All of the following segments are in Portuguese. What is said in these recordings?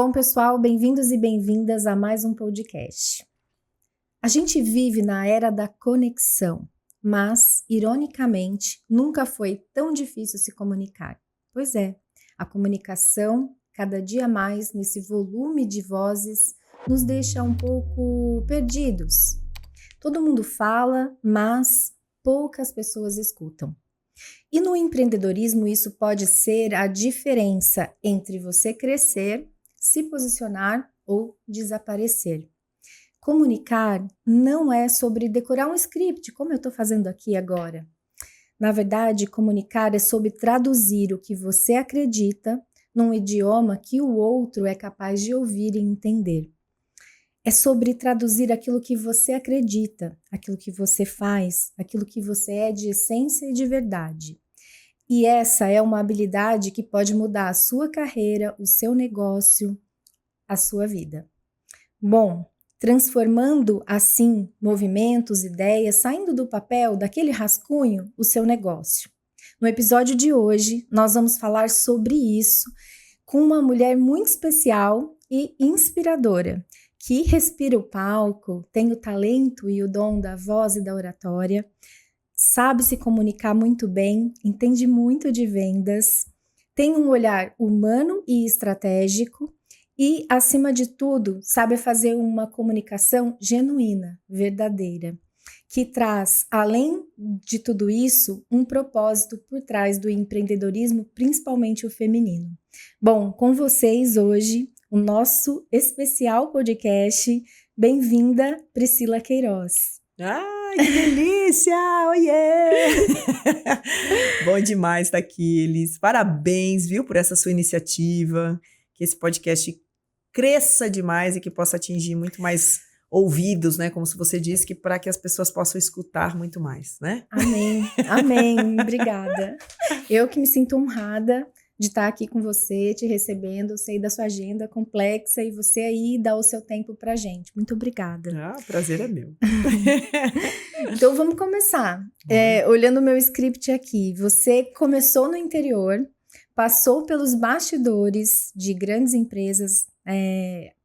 Bom, pessoal, bem-vindos e bem-vindas a mais um podcast. A gente vive na era da conexão, mas, ironicamente, nunca foi tão difícil se comunicar. Pois é, a comunicação, cada dia mais nesse volume de vozes, nos deixa um pouco perdidos. Todo mundo fala, mas poucas pessoas escutam. E no empreendedorismo, isso pode ser a diferença entre você crescer, se posicionar ou desaparecer. Comunicar não é sobre decorar um script, como eu estou fazendo aqui agora. Na verdade, comunicar é sobre traduzir o que você acredita num idioma que o outro é capaz de ouvir e entender. É sobre traduzir aquilo que você acredita, aquilo que você faz, aquilo que você é de essência e de verdade. E essa é uma habilidade que pode mudar a sua carreira, o seu negócio, a sua vida. Bom, transformando assim movimentos, ideias, saindo do papel, daquele rascunho, o seu negócio. No episódio de hoje, nós vamos falar sobre isso com uma mulher muito especial e inspiradora, que respira o palco, tem o talento e o dom da voz e da oratória, sabe se comunicar muito bem, entende muito de vendas, tem um olhar humano e estratégico e, acima de tudo, sabe fazer uma comunicação genuína, verdadeira, que traz, além de tudo isso, um propósito por trás do empreendedorismo, principalmente o feminino. Bom, com vocês hoje, o nosso especial podcast. Bem-vinda, Priscila Queiroz. Ai, que delícia! Oiê! Bom demais estar aqui, Elis. Parabéns, viu, por essa sua iniciativa. Que esse podcast cresça demais e que possa atingir muito mais ouvidos, né? Como você disse, que para que as pessoas possam escutar muito mais, né? Amém, amém. Obrigada. Eu que me sinto honrada de estar aqui com você, te recebendo. Eu sei da sua agenda complexa e você aí dá o seu tempo pra gente. Muito obrigada. Ah, o prazer é meu. Então vamos começar. Olhando o meu script aqui, você começou no interior, passou pelos bastidores de grandes empresas,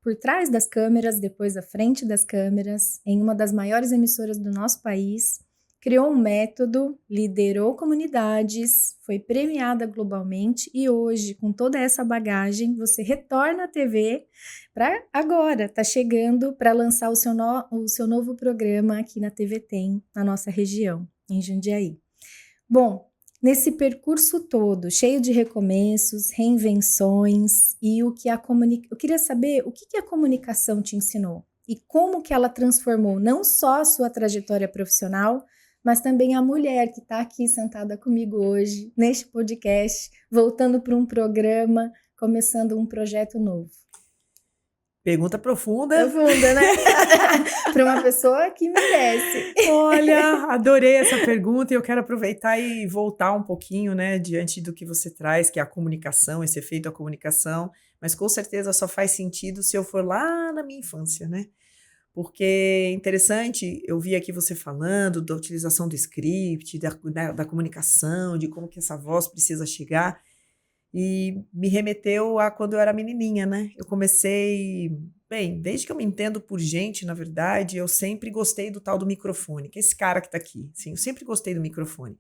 por trás das câmeras, depois à frente das câmeras, em uma das maiores emissoras do nosso país, criou um método, liderou comunidades, foi premiada globalmente e hoje, com toda essa bagagem, você retorna à TV para agora, tá chegando para lançar o seu novo programa aqui na TV Tem, na nossa região, em Jundiaí. Bom, nesse percurso todo, cheio de recomeços, reinvenções e eu queria saber o que a comunicação te ensinou e como que ela transformou não só a sua trajetória profissional, mas também a mulher que está aqui sentada comigo hoje, neste podcast, voltando para um programa, começando um projeto novo. Pergunta profunda. Profunda, né? Para uma pessoa que merece. Olha, adorei essa pergunta e eu quero aproveitar e voltar um pouquinho, né, diante do que você traz, que é a comunicação, esse efeito da comunicação, mas com certeza só faz sentido se eu for lá na minha infância, né? Porque é interessante, eu vi aqui você falando da utilização do script, da comunicação, de como que essa voz precisa chegar, e me remeteu a quando eu era menininha, né? Eu comecei, bem, desde que eu me entendo por gente, na verdade, eu sempre gostei do tal do microfone, que é esse cara que tá aqui, sim, eu sempre gostei do microfone.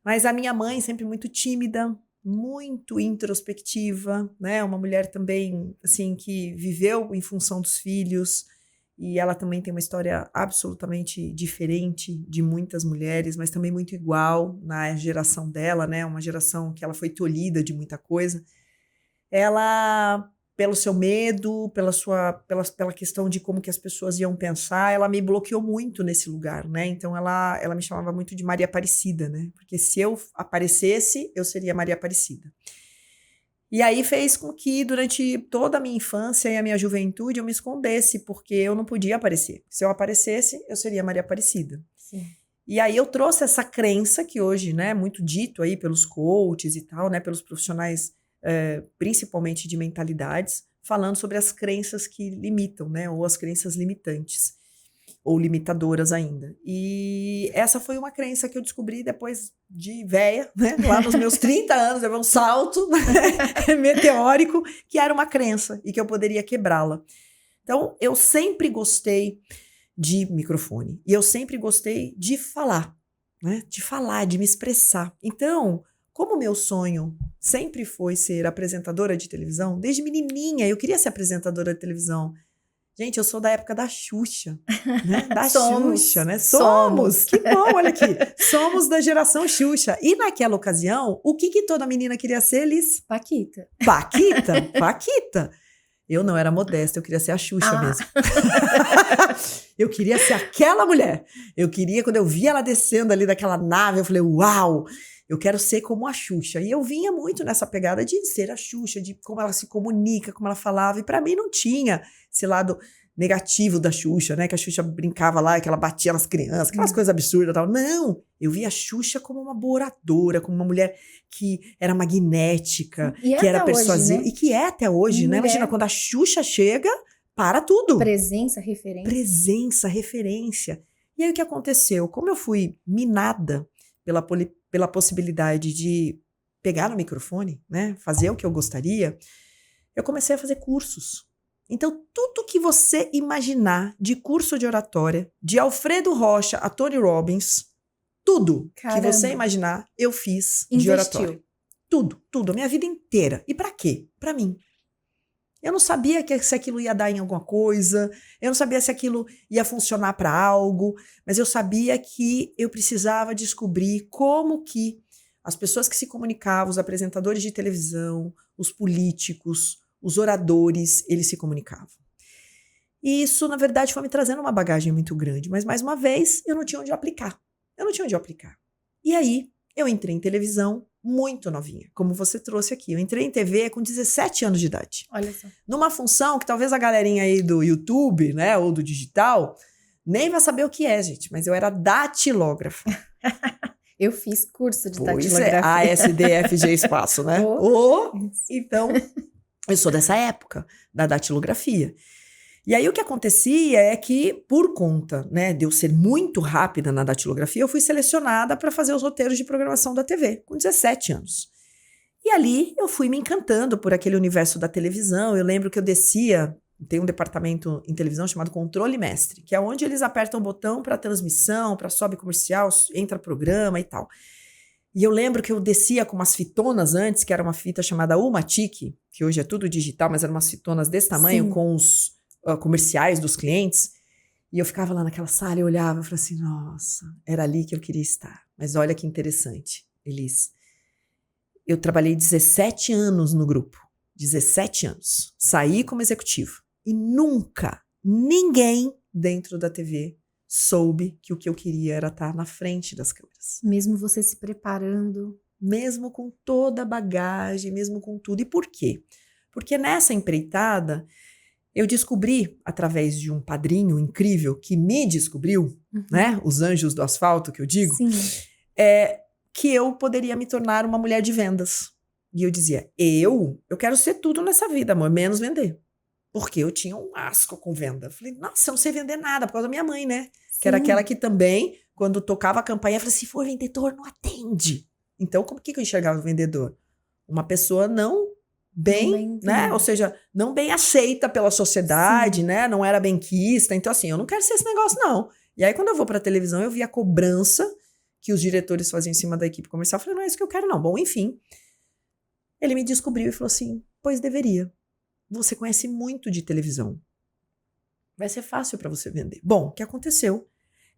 Mas a minha mãe sempre muito tímida, muito introspectiva, né? Uma mulher também, assim, que viveu em função dos filhos, e ela também tem uma história absolutamente diferente de muitas mulheres, mas também muito igual na geração dela, né? Uma geração que ela foi tolhida de muita coisa. Ela, pelo seu medo, pela questão de como que as pessoas iam pensar, ela me bloqueou muito nesse lugar, né? Então ela me chamava muito de Maria Aparecida, né? Porque se eu aparecesse, eu seria Maria Aparecida. E aí fez com que durante toda a minha infância e a minha juventude eu me escondesse, porque eu não podia aparecer. Se eu aparecesse, eu seria Maria Aparecida. Sim. E aí eu trouxe essa crença que hoje, né, muito dito aí pelos coaches e tal, né, pelos profissionais, principalmente de mentalidades, falando sobre as crenças que limitam, né, ou as crenças limitantes. ou limitadoras ainda. E essa foi uma crença que eu descobri depois de véia, né? Lá nos meus 30 anos, eu vi um salto meteórico, que era uma crença e que eu poderia quebrá-la. Então, eu sempre gostei de microfone e eu sempre gostei de falar, né? De falar, de me expressar. Então, como meu sonho sempre foi ser apresentadora de televisão, desde menininha eu queria ser apresentadora de televisão. Gente, eu sou da época da Xuxa, né? Da Xuxa, né? Somos! Que bom, olha aqui. Somos da geração Xuxa. E naquela ocasião, o que toda menina queria ser, Liz? Paquita. Paquita? Paquita. Eu não era modesta, eu queria ser a Xuxa mesmo. Eu queria ser aquela mulher. Eu queria, quando eu via ela descendo ali daquela nave, eu falei, uau! Eu quero ser como a Xuxa. E eu vinha muito nessa pegada de ser a Xuxa, de como ela se comunica, como ela falava. E pra mim não tinha esse lado negativo da Xuxa, né? Que a Xuxa brincava lá, que ela batia nas crianças, aquelas coisas absurdas e tal. Não! Eu via a Xuxa como uma boa oradora, como uma mulher que era magnética, que era persuasiva. Hoje, né? E que é até hoje, né? Imagina, quando a Xuxa chega, para tudo. Presença, referência. Presença, referência. E aí o que aconteceu? Como eu fui minada pela possibilidade de pegar no microfone, né, fazer o que eu gostaria, eu comecei a fazer cursos. Então, tudo que você imaginar de curso de oratória, de Alfredo Rocha a Tony Robbins, tudo que você imaginar, eu fiz de oratória. Tudo, tudo, a minha vida inteira. E pra quê? Pra mim. Eu não sabia se aquilo ia dar em alguma coisa, eu não sabia se aquilo ia funcionar para algo, mas eu sabia que eu precisava descobrir como que as pessoas que se comunicavam, os apresentadores de televisão, os políticos, os oradores, eles se comunicavam. E isso, na verdade, foi me trazendo uma bagagem muito grande, mas mais uma vez, eu não tinha onde aplicar. E aí, eu entrei em televisão muito novinha, como você trouxe aqui. Eu entrei em TV com 17 anos de idade. Olha só. Numa função que talvez a galerinha aí do YouTube, né, ou do digital, nem vai saber o que é, gente, mas eu era datilógrafa. Eu fiz curso de datilografia. ASDFG espaço, né? Então, eu sou dessa época, da datilografia. E aí o que acontecia é que, por conta, né, de eu ser muito rápida na datilografia, eu fui selecionada para fazer os roteiros de programação da TV, com 17 anos. E ali eu fui me encantando por aquele universo da televisão. Eu lembro que eu descia, tem um departamento em televisão chamado Controle Mestre, que é onde eles apertam o botão para transmissão, para sobe comercial, entra programa e tal. E eu lembro que eu descia com umas fitonas antes, que era uma fita chamada Umatic, que hoje é tudo digital, mas eram umas fitonas desse tamanho, sim, com os comerciais dos clientes, e eu ficava lá naquela sala e olhava e falava assim, nossa, era ali que eu queria estar. Mas olha que interessante, Elis. Eu trabalhei 17 anos no grupo, 17 anos, saí como executivo, e nunca, ninguém dentro da TV soube que o que eu queria era estar na frente das câmeras. Mesmo você se preparando. Mesmo com toda a bagagem, mesmo com tudo. E por quê? Porque nessa empreitada, eu descobri, através de um padrinho incrível que me descobriu, né? Os anjos do asfalto, que eu digo, que eu poderia me tornar uma mulher de vendas. E eu dizia, eu quero ser tudo nessa vida, amor, menos vender. Porque eu tinha um asco com venda. Falei, nossa, eu não sei vender nada, por causa da minha mãe, né? Sim. Que era aquela que também, quando tocava a campainha, falava, se for vendedor, não atende. Então, como que eu enxergava o vendedor? Uma pessoa não bem, né? Ou seja, não bem aceita pela sociedade, sim, né? Não era benquista. Então, assim, eu não quero ser esse negócio, não. E aí, quando eu vou pra televisão, eu vi a cobrança que os diretores faziam em cima da equipe comercial. Eu falei, não é isso que eu quero, não. Bom, enfim. Ele me descobriu e falou assim, pois deveria. Você conhece muito de televisão. Vai ser fácil para você vender. Bom, o que aconteceu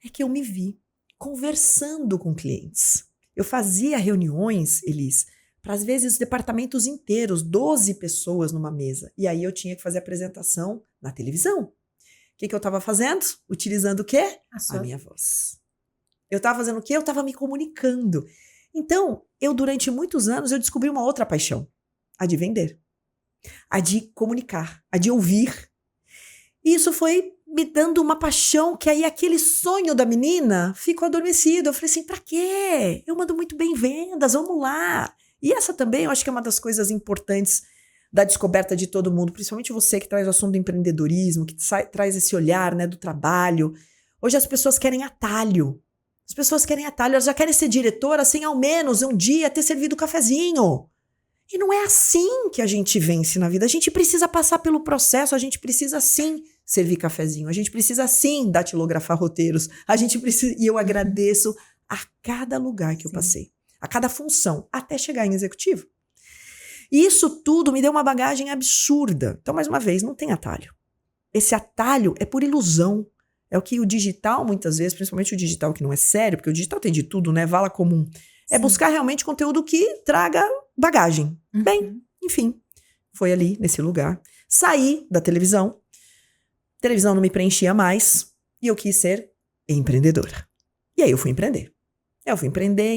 é que eu me vi conversando com clientes. Eu fazia reuniões, Elis, para às vezes departamentos inteiros, 12 pessoas numa mesa. E aí eu tinha que fazer apresentação na televisão. O que eu estava fazendo? Utilizando o quê? A minha voz. Eu estava fazendo o quê? Eu estava me comunicando. Então, durante muitos anos, eu descobri uma outra paixão. A de vender. A de comunicar. A de ouvir. E isso foi me dando uma paixão que aí aquele sonho da menina ficou adormecido. Eu falei assim, pra quê? Eu mando muito bem em vendas, vamos lá. E essa também eu acho que é uma das coisas importantes da descoberta de todo mundo, principalmente você que traz o assunto do empreendedorismo, que traz esse olhar, né, do trabalho. Hoje as pessoas querem atalho. As pessoas querem atalho, elas já querem ser diretora sem ao menos um dia ter servido cafezinho. E não é assim que a gente vence na vida. A gente precisa passar pelo processo, a gente precisa sim servir cafezinho, a gente precisa sim datilografar roteiros, a gente precisa, e eu agradeço a cada lugar que eu passei, a cada função, até chegar em executivo. E isso tudo me deu uma bagagem absurda. Então, mais uma vez, não tem atalho. Esse atalho é por ilusão. É o que o digital, muitas vezes, principalmente o digital que não é sério, porque o digital tem de tudo, né? Vala comum. É buscar realmente conteúdo que traga bagagem. Bem, enfim, foi ali, nesse lugar. Saí da televisão. Televisão não me preenchia mais. E eu quis ser empreendedora. E aí eu fui empreender.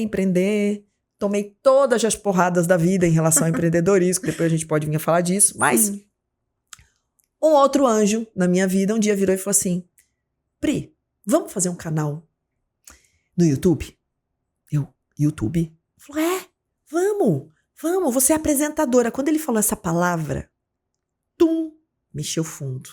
Empreender. Tomei todas as porradas da vida em relação ao empreendedorismo, que depois a gente pode vir a falar disso. Mas um outro anjo na minha vida um dia virou e falou assim: Pri, vamos fazer um canal no YouTube? YouTube? Falou, vamos, você é apresentadora. Quando ele falou essa palavra, mexeu fundo.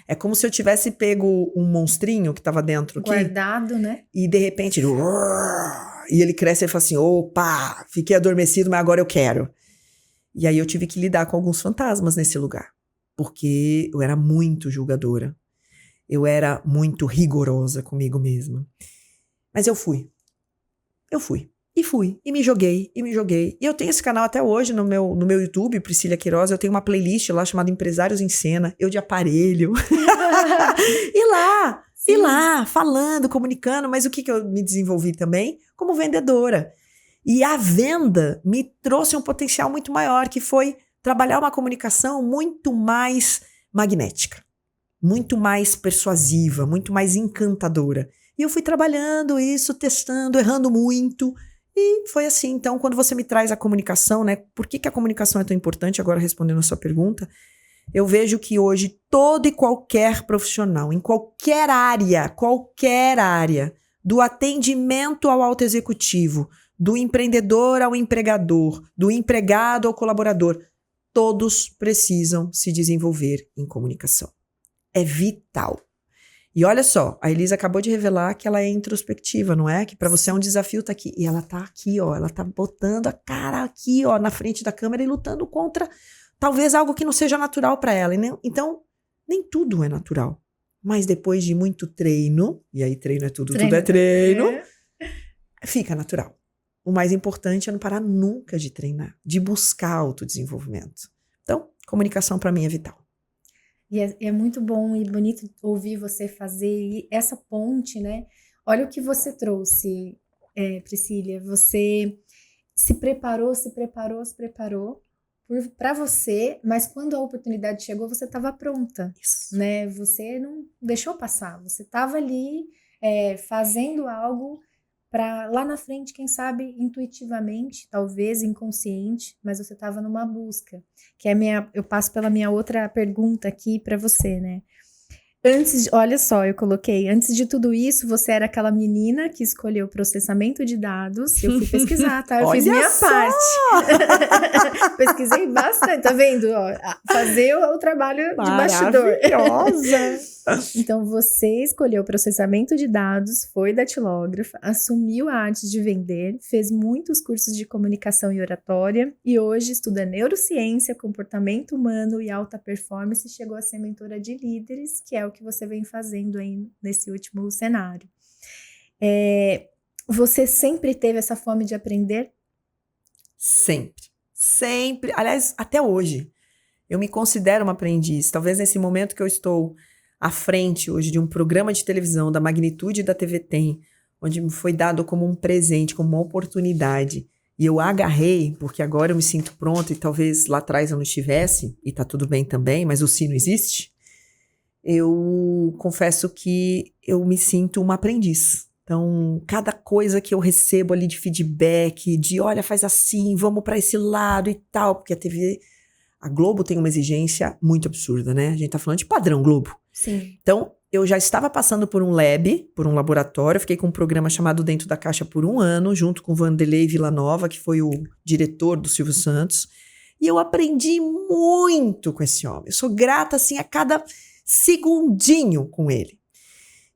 É como se eu tivesse pego um monstrinho que estava dentro aqui. Guardado, né? E de repente, e ele cresce e fala assim, opa, fiquei adormecido, mas agora eu quero. E aí eu tive que lidar com alguns fantasmas nesse lugar. Porque eu era muito julgadora. Eu era muito rigorosa comigo mesma. Mas eu fui. E me joguei. E eu tenho esse canal até hoje no meu YouTube, Priscília Queiroz. Eu tenho uma playlist lá chamada Empresários em Cena. Eu de aparelho. E lá, falando, comunicando. Mas o que eu me desenvolvi também? Como vendedora. E a venda me trouxe um potencial muito maior, que foi trabalhar uma comunicação muito mais magnética. Muito mais persuasiva, muito mais encantadora. E eu fui trabalhando isso, testando, errando muito. E foi assim. Então, quando você me traz a comunicação, né? Por que a comunicação é tão importante? Agora, respondendo a sua pergunta, eu vejo que hoje todo e qualquer profissional, em qualquer área, do atendimento ao autoexecutivo, do empreendedor ao empregador, do empregado ao colaborador, todos precisam se desenvolver em comunicação. É vital. E olha só, a Elisa acabou de revelar que ela é introspectiva, não é? Que para você é um desafio tá aqui. E ela tá aqui, ó, ela tá botando a cara aqui, ó, na frente da câmera e lutando contra talvez algo que não seja natural para ela. Então, nem tudo é natural. Mas depois de muito treino, e aí treino é tudo é treino, fica natural. O mais importante é não parar nunca de treinar, de buscar autodesenvolvimento. Então, comunicação para mim é vital. E é muito bom e bonito ouvir você fazer essa ponte, né? Olha o que você trouxe, Priscília. Você se preparou para você, mas quando a oportunidade chegou, você estava pronta. Isso. Né? Você não deixou passar. Você estava ali fazendo algo para lá na frente, quem sabe, intuitivamente, talvez inconsciente, mas você estava numa busca. Que eu passo pela minha outra pergunta aqui para você, né? Olha só, eu coloquei, antes de tudo isso, você era aquela menina que escolheu processamento de dados. Eu fui pesquisar, tá? Eu fiz minha parte. Pesquisei bastante, tá vendo? Ó, fazer o trabalho de bastidor. Maravilhosa! Então, você escolheu processamento de dados, foi datilógrafa, assumiu a arte de vender, fez muitos cursos de comunicação e oratória e hoje estuda neurociência, comportamento humano e alta performance e chegou a ser mentora de líderes, que é o que você vem fazendo aí nesse último cenário. Você sempre teve essa fome de aprender? Sempre. Aliás, até hoje. Eu me considero uma aprendiz. Talvez nesse momento que eu estou à frente hoje de um programa de televisão da magnitude da TV Tem, onde me foi dado como um presente, como uma oportunidade, e eu agarrei, porque agora eu me sinto pronta e talvez lá atrás eu não estivesse, e tá tudo bem também, mas o sino existe, eu confesso que eu me sinto uma aprendiz. Então, cada coisa que eu recebo ali de feedback, de olha, faz assim, vamos para esse lado e tal, porque a Globo tem uma exigência muito absurda, né? A gente tá falando de padrão Globo. Sim. Então, eu já estava passando por um lab, por um laboratório, fiquei com um programa chamado Dentro da Caixa por 1 ano, junto com o Vanderlei Villanova, que foi o diretor do Silvio Santos, e eu aprendi muito com esse homem. Eu sou grata, assim, a cada segundinho com ele.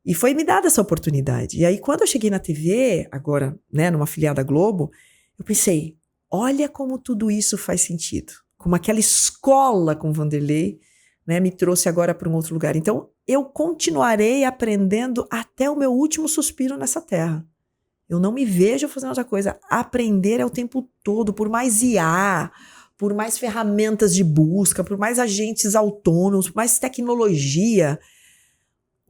E foi me dada essa oportunidade. E aí, quando eu cheguei na TV, agora, né, numa afiliada Globo, eu pensei, olha como tudo isso faz sentido. Como aquela escola com Vanderlei, né, me trouxe agora para um outro lugar. Então, eu continuarei aprendendo até o meu último suspiro nessa terra. Eu não me vejo fazendo outra coisa. Aprender é o tempo todo, por mais IA, por mais ferramentas de busca, por mais agentes autônomos, por mais tecnologia.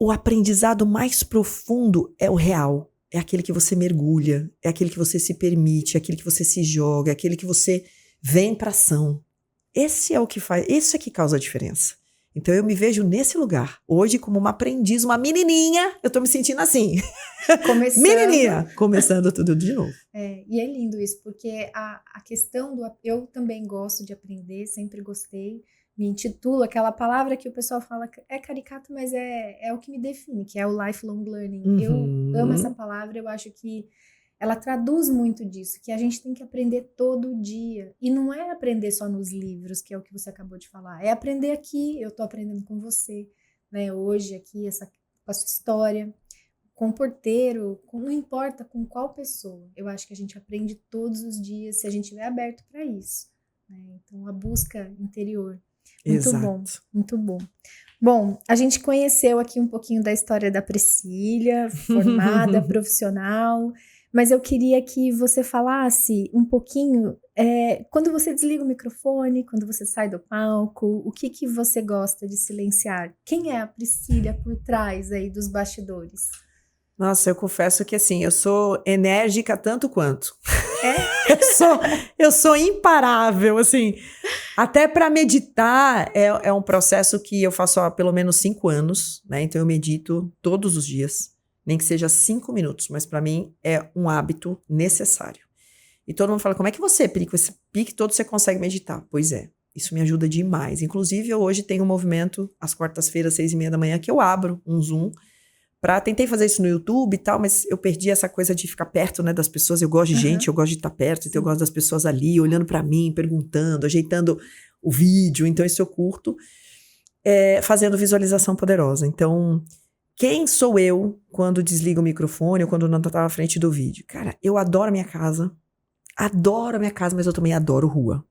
O aprendizado mais profundo é o real. É aquele que você mergulha, é aquele que você se permite, é aquele que você se joga, é aquele que você vem para ação. Esse é o que faz, isso é que causa a diferença. Então eu me vejo nesse lugar. Hoje, como uma aprendiz, uma menininha, eu tô me sentindo assim. Começando. Menininha, começando tudo de novo. E é lindo isso, porque a questão do... Eu também gosto de aprender, sempre gostei. Me intitulo, aquela palavra que o pessoal fala é caricato, mas é o que me define, que é o lifelong learning. Eu amo essa palavra, eu acho que ela traduz muito disso, que a gente tem que aprender todo dia. E não é aprender só nos livros, que é o que você acabou de falar. É aprender aqui, eu tô aprendendo com você, né? Hoje aqui, com a sua história, com o porteiro, não importa com qual pessoa. Eu acho que a gente aprende todos os dias, se a gente estiver aberto para isso, né? Então, a busca interior. Muito Exato. bom, muito bom. Bom, a gente conheceu aqui um pouquinho da história da Priscília, formada, profissional, mas eu queria que você falasse um pouquinho, quando você desliga o microfone, quando você sai do palco, o que você gosta de silenciar? Quem é a Priscília por trás aí dos bastidores? Nossa, eu confesso que assim, eu sou enérgica tanto quanto. Eu sou imparável, assim. Até para meditar é um processo que eu faço há pelo menos 5 anos, né? Então eu medito todos os dias, nem que seja 5 minutos, mas para mim é um hábito necessário. E todo mundo fala, como é que você, Pri, com esse pique todo você consegue meditar? Pois é, isso me ajuda demais. Inclusive, eu hoje tenho um movimento, às quartas-feiras, 6:30 da manhã, que eu abro um Zoom. Tentei fazer isso no YouTube e tal, mas eu perdi essa coisa de ficar perto, né, das pessoas. Eu gosto de gente, eu gosto de estar perto, então eu gosto das pessoas ali, olhando para mim, perguntando, ajeitando o vídeo. Então isso eu curto, fazendo visualização poderosa. Então, quem sou eu quando desligo o microfone ou quando não tá à frente do vídeo? Cara, eu adoro a minha casa, mas eu também adoro rua.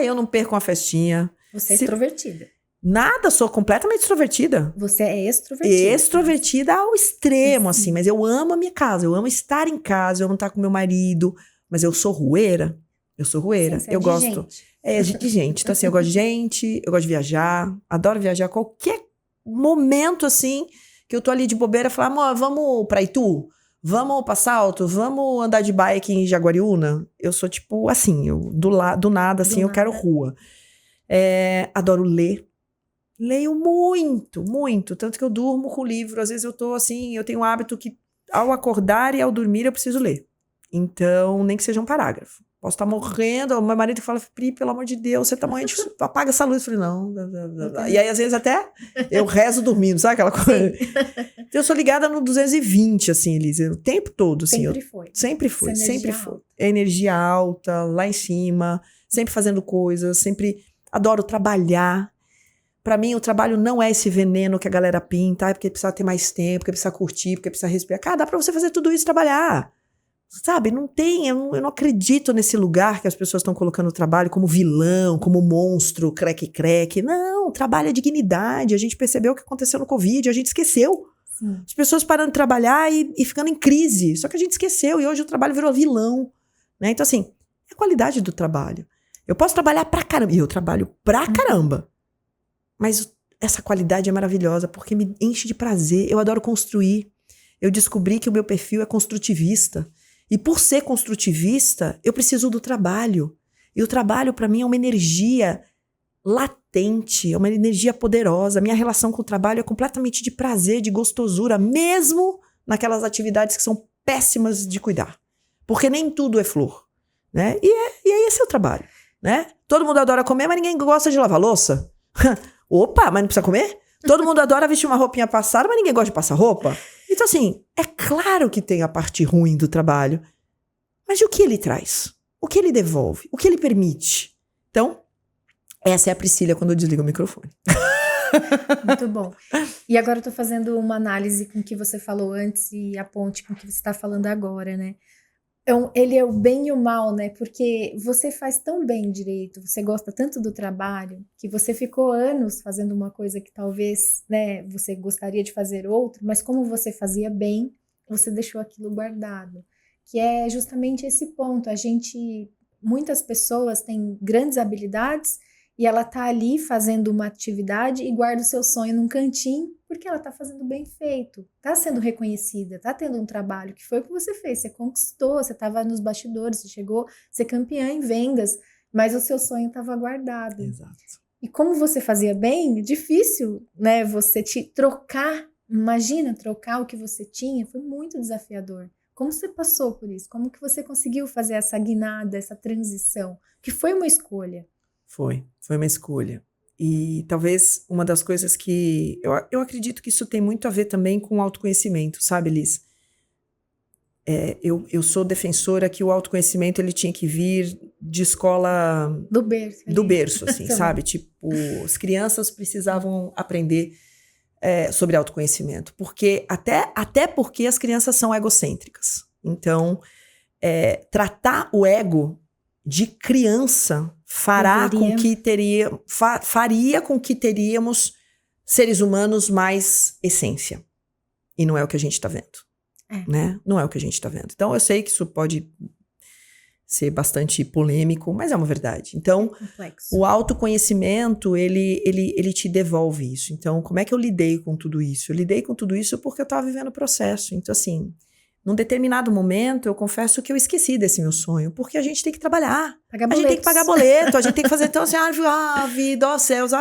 Eu não perco uma festinha. Você é extrovertida. Nada, sou completamente extrovertida. Você é extrovertida. Extrovertida ao extremo, assim. Mas eu amo a minha casa, eu amo estar em casa, eu amo estar com meu marido. Mas eu sou rueira. Sim, eu gosto. De gente. Então, assim, eu gosto de gente, eu gosto de viajar, adoro viajar. Qualquer momento, assim, que eu tô ali de bobeira, falar, amor, vamos pra Itu? Vamos pra Salto? Vamos andar de bike em Jaguariúna? Eu sou, tipo, assim, do nada, assim, eu quero rua. Adoro ler. Leio muito, muito. Tanto que eu durmo com o livro. Às vezes eu tô assim, eu tenho um hábito que ao acordar e ao dormir eu preciso ler. Então, nem que seja um parágrafo. Posso estar morrendo. O meu marido fala, Pri, pelo amor de Deus, você tá morrendo, apaga essa luz. Eu falei, não. E aí, às vezes, até eu rezo dormindo, sabe aquela coisa? Então, eu sou ligada no 220, assim, Elise, o tempo todo. Assim, sempre foi. Energia alta, lá em cima, sempre fazendo coisas, sempre adoro trabalhar. Pra mim, o trabalho não é esse veneno que a galera pinta, porque precisa ter mais tempo, porque precisa curtir, porque precisa respirar. Cara, dá pra você fazer tudo isso e trabalhar. Sabe, não tem, eu não acredito nesse lugar que as pessoas estão colocando o trabalho como vilão, como monstro, creque. Não, trabalho é dignidade. A gente percebeu o que aconteceu no Covid, a gente esqueceu. Sim. As pessoas parando de trabalhar e ficando em crise. Só que a gente esqueceu e hoje o trabalho virou vilão. Né? Então, assim, é a qualidade do trabalho. Eu posso trabalhar pra caramba, e eu trabalho pra caramba. Mas essa qualidade é maravilhosa porque me enche de prazer. Eu adoro construir. Eu descobri que o meu perfil é construtivista. E por ser construtivista, eu preciso do trabalho. E o trabalho, para mim, é uma energia latente, é uma energia poderosa. A minha relação com o trabalho é completamente de prazer, de gostosura, mesmo naquelas atividades que são péssimas de cuidar. Porque nem tudo é flor. Né? E aí esse é o trabalho. Né? Todo mundo adora comer, mas ninguém gosta de lavar louça. Opa, mas não precisa comer? Todo mundo adora vestir uma roupinha passada, mas ninguém gosta de passar roupa. Então, assim, é claro que tem a parte ruim do trabalho. Mas e o que ele traz? O que ele devolve? O que ele permite? Então, essa é a Priscília quando eu desligo o microfone. Muito bom. E agora eu tô fazendo uma análise com o que você falou antes e a ponte com o que você está falando agora, né? Ele é o bem e o mal, né? Porque você faz tão bem direito, você gosta tanto do trabalho, que você ficou anos fazendo uma coisa que talvez, né, você gostaria de fazer outra, mas como você fazia bem, você deixou aquilo guardado. Que é justamente esse ponto. Muitas pessoas têm grandes habilidades e ela tá ali fazendo uma atividade e guarda o seu sonho num cantinho porque ela tá fazendo bem feito, tá sendo reconhecida, tá tendo um trabalho que foi o que você fez, você conquistou, você estava nos bastidores, você chegou a ser campeã em vendas, mas o seu sonho estava guardado. Exato. E como você fazia bem, difícil, né, você imagina trocar o que você tinha, foi muito desafiador. Como você passou por isso? Como que você conseguiu fazer essa guinada, essa transição? Que foi uma escolha. Foi uma escolha. E talvez uma das coisas que... Eu acredito que isso tem muito a ver também com o autoconhecimento, sabe, Liz? Eu sou defensora que o autoconhecimento ele tinha que vir de escola... Do berço. Do berço, assim, sabe? Tipo, as crianças precisavam aprender sobre autoconhecimento. Porque, até porque as crianças são egocêntricas. Então, tratar o ego de criança faria com que teríamos seres humanos mais essência. E não é o que a gente está vendo. Né? Não é o que a gente está vendo. Então, eu sei que isso pode ser bastante polêmico, mas é uma verdade. Então, o autoconhecimento, ele te devolve isso. Então, como é que eu lidei com tudo isso? Eu lidei com tudo isso porque eu estava vivendo o processo. Então, assim... Num determinado momento, eu confesso que eu esqueci desse meu sonho, porque a gente tem que trabalhar. A gente tem que pagar boleto, a gente tem que fazer... Então, assim, vida, ó céus,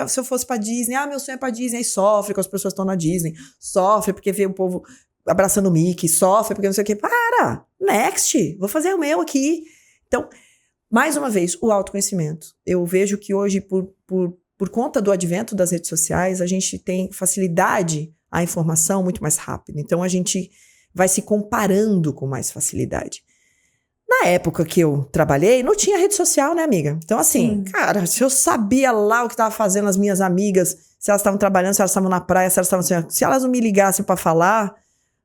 se eu fosse pra Disney, meu sonho é pra Disney, aí sofre que as pessoas estão na Disney, sofre porque vê o povo abraçando o Mickey, sofre porque não sei o quê. Next, vou fazer o meu aqui. Então, mais uma vez, o autoconhecimento. Eu vejo que hoje, por conta do advento das redes sociais, a gente tem facilidade à informação muito mais rápido. Então, a gente... vai se comparando com mais facilidade. Na época que eu trabalhei, não tinha rede social, né, amiga? Então, assim, cara, se eu sabia lá o que estava fazendo as minhas amigas, se elas estavam trabalhando, se elas estavam na praia, se elas não me ligassem para falar,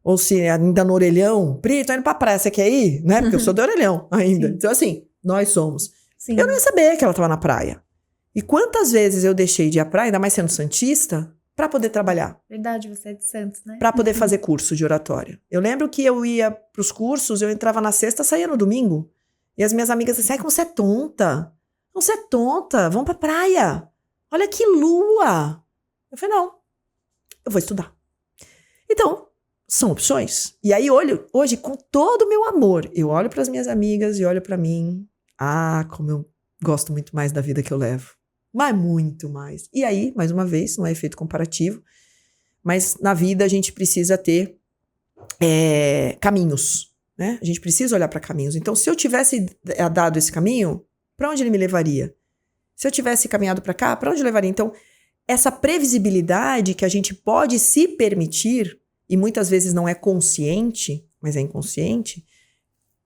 ou se ainda no orelhão, Pri, tô indo pra praia, você quer ir? Né? Porque eu sou do orelhão ainda. Sim. Então, assim, nós somos. Sim. Eu não ia saber que ela estava na praia. E quantas vezes eu deixei de ir à praia, ainda mais sendo santista, para poder trabalhar. Verdade, você é de Santos, né? Para poder fazer curso de oratória. Eu lembro que eu ia pros cursos, eu entrava na sexta, saía no domingo. E as minhas amigas diziam, como você é tonta. Você é tonta, vamos pra praia. Olha que lua. Eu falei, não, eu vou estudar. Então, são opções. E aí, hoje, com todo o meu amor, eu olho para as minhas amigas e olho para mim. Como eu gosto muito mais da vida que eu levo. Mas muito mais. E aí, mais uma vez, não é efeito comparativo, mas na vida a gente precisa ter caminhos, né? A gente precisa olhar para caminhos. Então, se eu tivesse dado esse caminho, para onde ele me levaria? Se eu tivesse caminhado para cá, para onde eu levaria? Então, essa previsibilidade que a gente pode se permitir, e muitas vezes não é consciente, mas é inconsciente,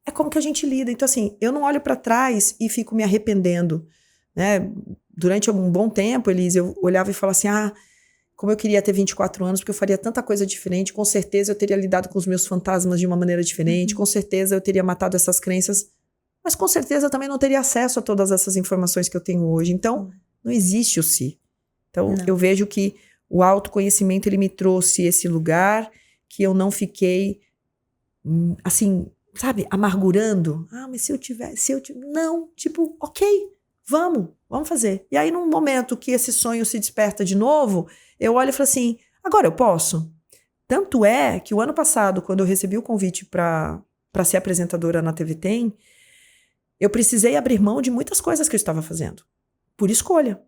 é como que a gente lida. Então, assim, eu não olho para trás e fico me arrependendo, né? Durante um bom tempo, Elise, eu olhava e falava assim, como eu queria ter 24 anos, porque eu faria tanta coisa diferente, com certeza eu teria lidado com os meus fantasmas de uma maneira diferente, com certeza eu teria matado essas crenças, mas com certeza eu também não teria acesso a todas essas informações que eu tenho hoje. Então, não existe o si. Então, eu vejo que o autoconhecimento, ele me trouxe esse lugar que eu não fiquei, assim, sabe, amargurando. Mas se eu tivesse, não, tipo, ok, vamos fazer. E aí, num momento que esse sonho se desperta de novo, eu olho e falo assim, agora eu posso? Tanto é que o ano passado, quando eu recebi o convite para ser apresentadora na TV Tem, eu precisei abrir mão de muitas coisas que eu estava fazendo, por escolha.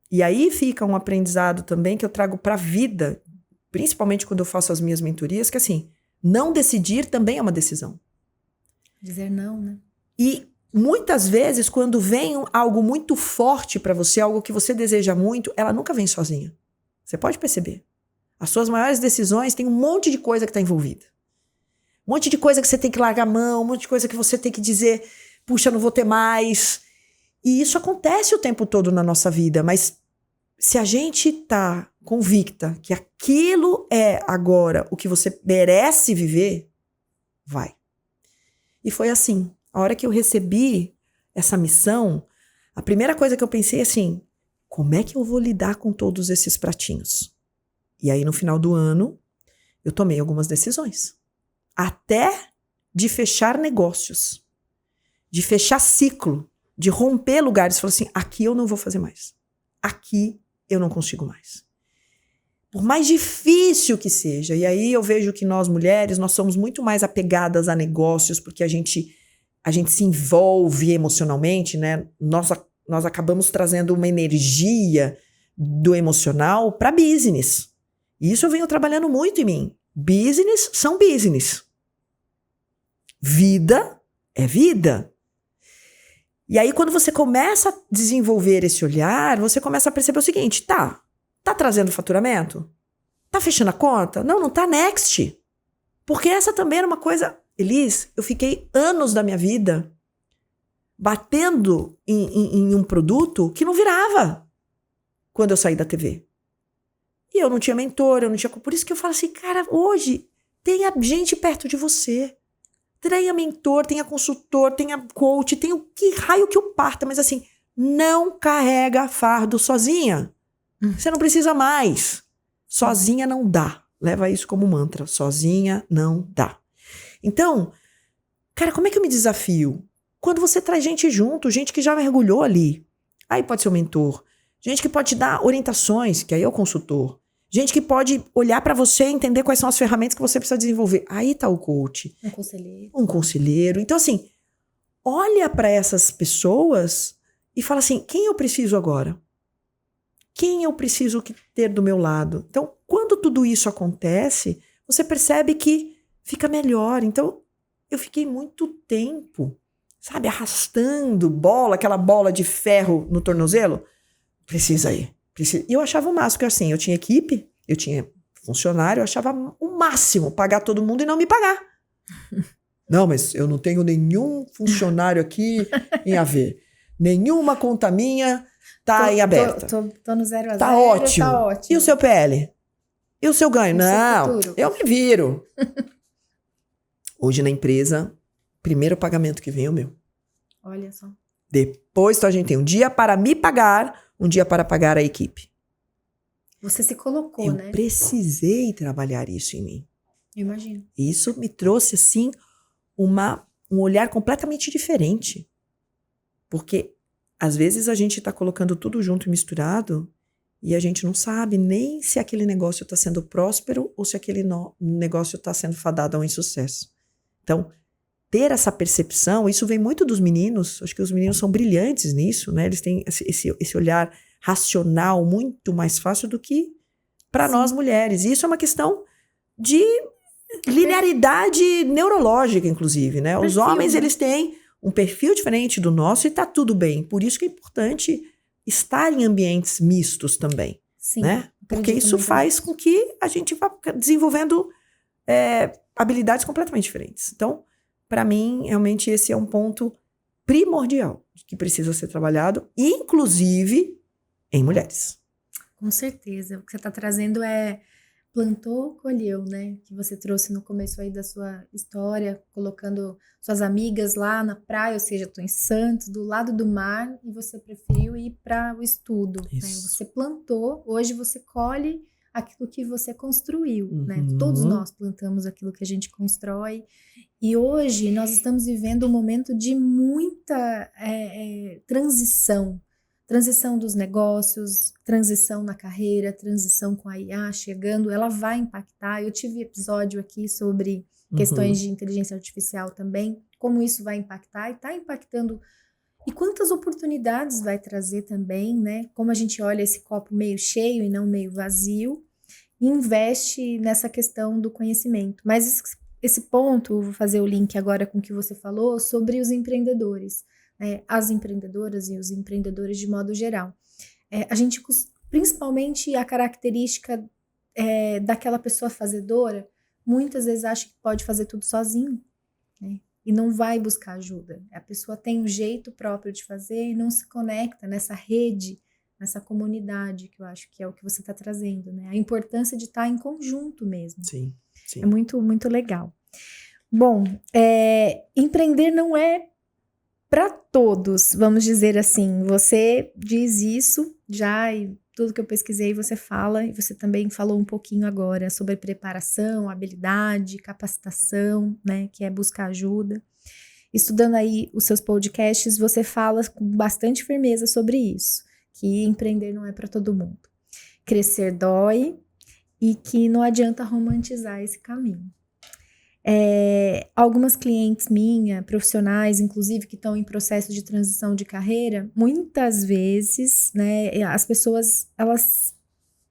E aí fica um aprendizado também que eu trago para a vida, principalmente quando eu faço as minhas mentorias, que assim, não decidir também é uma decisão. Dizer não, né? E muitas vezes, quando vem algo muito forte para você, algo que você deseja muito, ela nunca vem sozinha. Você pode perceber. As suas maiores decisões têm um monte de coisa que está envolvida. Um monte de coisa que você tem que largar a mão, um monte de coisa que você tem que dizer, puxa, não vou ter mais. E isso acontece o tempo todo na nossa vida, mas se a gente tá convicta que aquilo é agora o que você merece viver, vai. E foi assim. A hora que eu recebi essa missão, a primeira coisa que eu pensei é assim, como é que eu vou lidar com todos esses pratinhos? E aí, no final do ano, eu tomei algumas decisões. Até de fechar negócios, de fechar ciclo, de romper lugares. Falei assim, aqui eu não vou fazer mais. Aqui eu não consigo mais. Por mais difícil que seja. E aí eu vejo que nós mulheres, nós somos muito mais apegadas a negócios, porque a gente se envolve emocionalmente, né? Nós acabamos trazendo uma energia do emocional para business. E isso eu venho trabalhando muito em mim. Business são business. Vida é vida. E aí, quando você começa a desenvolver esse olhar, você começa a perceber o seguinte, tá trazendo faturamento? Tá fechando a conta? Não tá next. Porque essa também era uma coisa... Elis, eu fiquei anos da minha vida batendo em um produto que não virava quando eu saí da TV. E eu não tinha mentor, eu não tinha... Por isso que eu falo assim, cara, hoje tenha gente perto de você. Tenha mentor, tenha consultor, tenha coach, tenha o que raio que o parta, mas assim, não carrega fardo sozinha. Você não precisa mais. Sozinha não dá. Leva isso como mantra. Sozinha não dá. Então, cara, como é que eu me desafio? Quando você traz gente junto, gente que já mergulhou ali. Aí pode ser o mentor. Gente que pode te dar orientações, que aí é o consultor. Gente que pode olhar pra você e entender quais são as ferramentas que você precisa desenvolver. Aí tá o coach. Um conselheiro. Então, assim, olha pra essas pessoas e fala assim, quem eu preciso agora? Quem eu preciso ter do meu lado? Então, quando tudo isso acontece, você percebe que fica melhor. Então, eu fiquei muito tempo, sabe, arrastando aquela bola de ferro no tornozelo. Precisa ir. E eu achava o máximo, que assim, eu tinha equipe, eu tinha funcionário, eu achava o máximo pagar todo mundo e não me pagar. Não, mas eu não tenho nenhum funcionário aqui em AV. Nenhuma conta minha tá em aberta. Tô no 0 a 0. Tá ótimo. Tá ótimo. E o seu PL? E o seu ganho? Não, eu me viro. Hoje na empresa, primeiro pagamento que vem é o meu. Olha só. Depois então, a gente tem um dia para me pagar, um dia para pagar a equipe. Você se colocou, né? Eu precisei trabalhar isso em mim. Eu imagino. Isso me trouxe, assim, um olhar completamente diferente. Porque, às vezes, a gente está colocando tudo junto e misturado e a gente não sabe nem se aquele negócio está sendo próspero ou se aquele negócio está sendo fadado ao insucesso. Então, ter essa percepção, isso vem muito dos meninos, acho que os meninos são brilhantes nisso, né? Eles têm esse olhar racional muito mais fácil do que para nós mulheres. E isso é uma questão de linearidade neurológica, inclusive, né? Os homens, eles têm um perfil diferente do nosso e tá tudo bem. Por isso que é importante estar em ambientes mistos também, Sim, né? Porque isso faz com que a gente vá desenvolvendo habilidades completamente diferentes. Então, para mim, realmente esse é um ponto primordial que precisa ser trabalhado, inclusive em mulheres. Com certeza. O que você está trazendo é plantou, colheu, né? Que você trouxe no começo aí da sua história, colocando suas amigas lá na praia, ou seja, estou em Santos, do lado do mar, e você preferiu ir para o estudo. Né? Você plantou, hoje você colhe aquilo que você construiu, né? Todos nós plantamos aquilo que a gente constrói. E hoje nós estamos vivendo um momento de muita transição. Transição dos negócios, transição na carreira, transição com a IA chegando, ela vai impactar. Eu tive episódio aqui sobre questões de inteligência artificial também, como isso vai impactar e está impactando. E quantas oportunidades vai trazer também, né? Como a gente olha esse copo meio cheio e não meio vazio, e investe nessa questão do conhecimento. Mas esse ponto, vou fazer o link agora com o que você falou, sobre os empreendedores. As empreendedoras e os empreendedores de modo geral. A gente, principalmente a característica daquela pessoa fazedora, muitas vezes acha que pode fazer tudo sozinho, né? E não vai buscar ajuda. A pessoa tem um jeito próprio de fazer e não se conecta nessa rede, nessa comunidade, que eu acho que é o que você está trazendo, né? A importância de estar em conjunto mesmo. Sim, sim. É muito, muito legal. Bom, empreender não é para todos, vamos dizer assim. Você diz isso já, e tudo que eu pesquisei você fala, e você também falou um pouquinho agora sobre preparação, habilidade, capacitação, né, que é buscar ajuda. Estudando aí os seus podcasts, você fala com bastante firmeza sobre isso, que empreender não é para todo mundo. Crescer dói e que não adianta romantizar esse caminho. Algumas clientes minhas, profissionais, inclusive, que estão em processo de transição de carreira, muitas vezes, né, as pessoas, elas,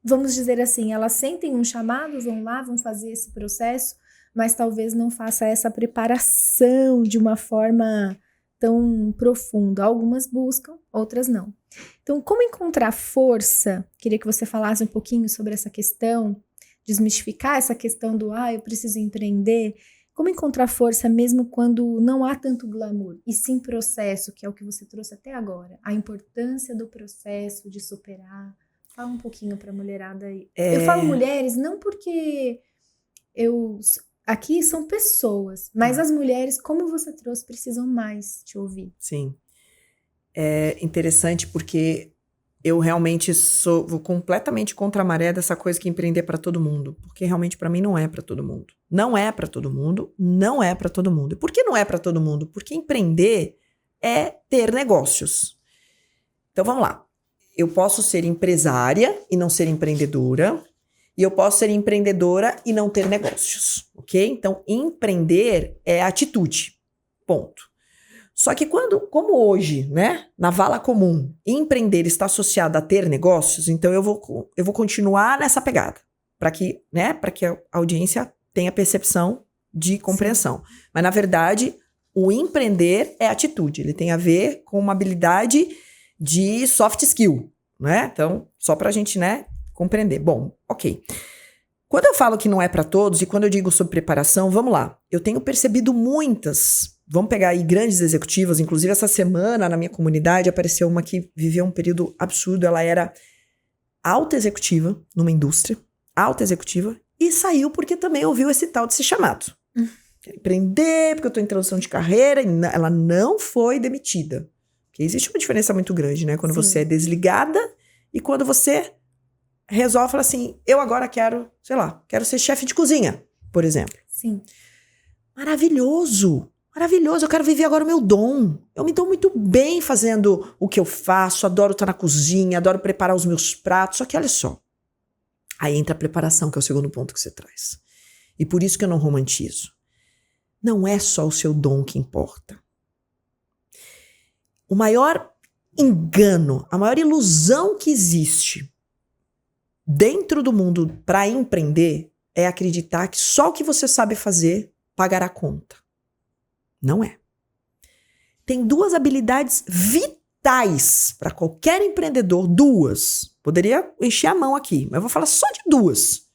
vamos dizer assim, elas sentem um chamado, vão lá, vão fazer esse processo, mas talvez não faça essa preparação de uma forma tão profunda. Algumas buscam, outras não. Então, como encontrar força? Queria que você falasse um pouquinho sobre essa questão, desmistificar essa questão do, eu preciso empreender. Como encontrar força mesmo quando não há tanto glamour, e sim processo, que é o que você trouxe até agora. A importância do processo, de superar. Fala um pouquinho para a mulherada aí. Eu falo mulheres não porque aqui são pessoas, mas as mulheres, como você trouxe, precisam mais te ouvir. Sim. É interessante porque eu realmente vou completamente contra a maré dessa coisa que empreender é para todo mundo. Porque realmente para mim não é para todo mundo. Não é para todo mundo, não é para todo mundo. E por que não é para todo mundo? Porque empreender é ter negócios. Então vamos lá. Eu posso ser empresária e não ser empreendedora. E eu posso ser empreendedora e não ter negócios, ok? Então, empreender é atitude, ponto. Só que como hoje, né, na vala comum, empreender está associado a ter negócios, então eu vou continuar nessa pegada, para que a audiência tenha percepção de compreensão. Sim. Mas, na verdade, o empreender é atitude, ele tem a ver com uma habilidade de soft skill, né? Então, só para a gente, né, compreender. Bom, ok. Quando eu falo que não é para todos e quando eu digo sobre preparação, vamos lá. Eu tenho percebido muitas, vamos pegar aí grandes executivas, inclusive essa semana na minha comunidade apareceu uma que viveu um período absurdo, ela era alta executiva numa indústria, alta executiva, e saiu porque também ouviu esse tal desse chamado. Quero empreender, porque eu estou em transição de carreira, e ela não foi demitida. Porque existe uma diferença muito grande, né? Quando você é desligada e quando você resolve falar assim, eu agora quero ser chefe de cozinha, por exemplo. Sim. Maravilhoso, eu quero viver agora o meu dom. Eu me dou muito bem fazendo o que eu faço, adoro estar na cozinha, adoro preparar os meus pratos, só que olha só, aí entra a preparação, que é o segundo ponto que você traz. E por isso que eu não romantizo. Não é só o seu dom que importa. O maior engano, a maior ilusão que existe dentro do mundo para empreender é acreditar que só o que você sabe fazer pagará a conta. Não é. Tem duas habilidades vitais para qualquer empreendedor, duas. Poderia encher a mão aqui, mas eu vou falar só de duas.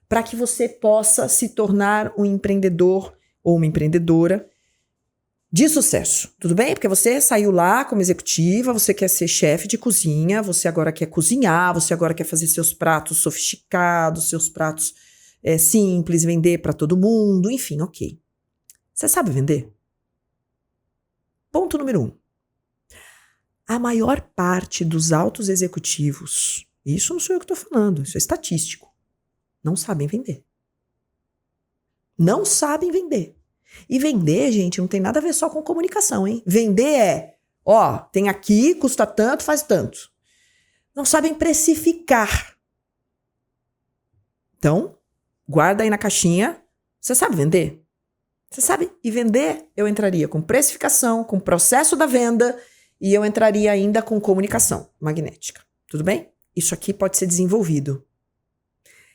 Para que você possa se tornar um empreendedor ou uma empreendedora de sucesso, tudo bem? Porque você saiu lá como executiva, você quer ser chefe de cozinha, você agora quer cozinhar, você agora quer fazer seus pratos sofisticados, seus pratos simples, vender para todo mundo, enfim, ok. Você sabe vender? Ponto número 1. A maior parte dos altos executivos, isso não sou eu que estou falando, isso é estatístico, não sabem vender. Não sabem vender. E vender, gente, não tem nada a ver só com comunicação, hein? Vender tem aqui, custa tanto, faz tanto. Não sabem precificar. Então, guarda aí na caixinha. Você sabe vender? Você sabe? E vender, eu entraria com precificação, com processo da venda, e eu entraria ainda com comunicação magnética. Tudo bem? Isso aqui pode ser desenvolvido.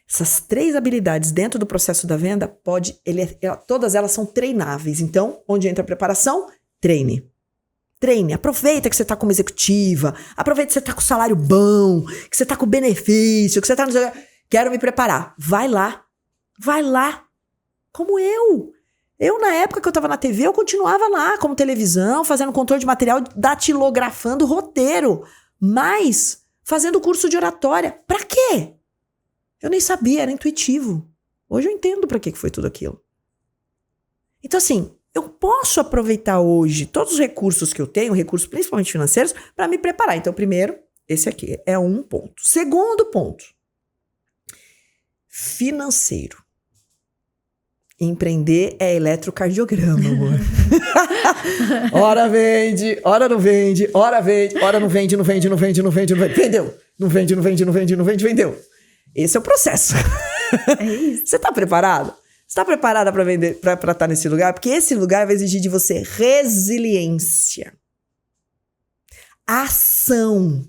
Essas 3 habilidades dentro do processo da venda, todas elas são treináveis. Então, onde entra a preparação? Treine. Treine. Aproveita que você está como executiva. Aproveita que você está com salário bom, que você está com benefício, que você está no... Quero me preparar. Vai lá. Vai lá. Como eu. Eu, na época que eu estava na TV, eu continuava lá, como televisão, fazendo controle de material, datilografando roteiro. mas fazendo curso de oratória. Pra quê? Eu nem sabia, era intuitivo. Hoje eu entendo pra que foi tudo aquilo. Então, assim, eu posso aproveitar hoje todos os recursos que eu tenho, recursos principalmente financeiros, para me preparar. Então, primeiro, esse aqui é um ponto. Segundo ponto, financeiro. Empreender é eletrocardiograma, amor. Hora vende, hora não vende, hora vende, hora não vende, não vende, não vende, não vende, não vende. Vendeu. Não vende, não vende, não vende, não vende, vendeu. Esse é o processo. É isso. Você tá preparado? Você tá preparada para vender, para estar nesse lugar? Porque esse lugar vai exigir de você resiliência, ação,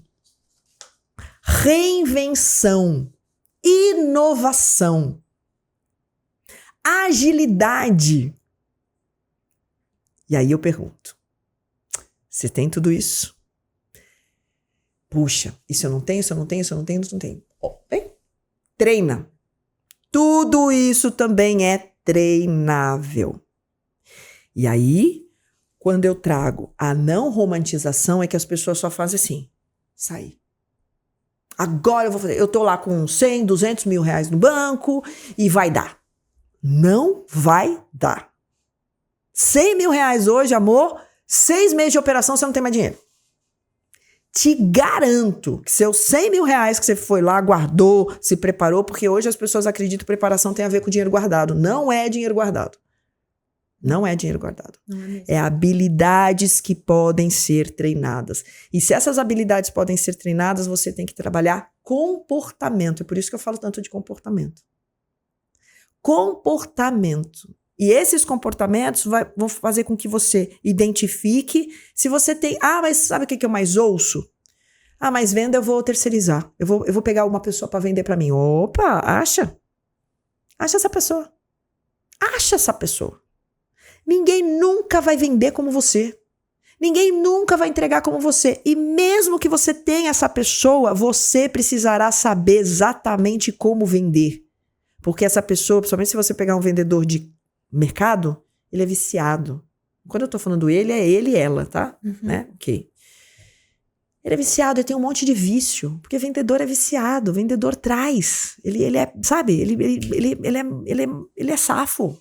reinvenção, inovação, agilidade. E aí eu pergunto, você tem tudo isso? Puxa, isso eu não tenho, isso eu não tenho, isso eu não tenho, isso eu não tenho. Bem, treina. Tudo isso também é treinável. E aí, quando eu trago a não romantização, é que as pessoas só fazem assim, sair. Agora eu vou fazer, eu tô lá com 100, 200 mil reais no banco e vai dar. Não vai dar. 100 mil reais hoje, amor, 6 meses de operação você não tem mais dinheiro. Te garanto que seus 100 mil reais que você foi lá, guardou, se preparou, porque hoje as pessoas acreditam que preparação tem a ver com dinheiro guardado. Não é dinheiro guardado. Não é dinheiro guardado. Não é mesmo. É habilidades que podem ser treinadas. E se essas habilidades podem ser treinadas, você tem que trabalhar comportamento. É por isso que eu falo tanto de comportamento. Comportamento. E esses comportamentos vão fazer com que você identifique se você tem... Ah, mas sabe o que eu mais ouço? Ah, mas venda eu vou terceirizar. Eu vou pegar uma pessoa para vender para mim. Opa, acha. Acha essa pessoa. Acha essa pessoa. Ninguém nunca vai vender como você. Ninguém nunca vai entregar como você. E mesmo que você tenha essa pessoa, você precisará saber exatamente como vender. Porque essa pessoa, principalmente se você pegar um vendedor de mercado, ele é viciado. Quando eu tô falando ele, é ele e ela, tá? Uhum. Né? Ok. Ele é viciado, ele tem um monte de vício. Porque vendedor é viciado, vendedor traz. Ele é, sabe? Ele é safo.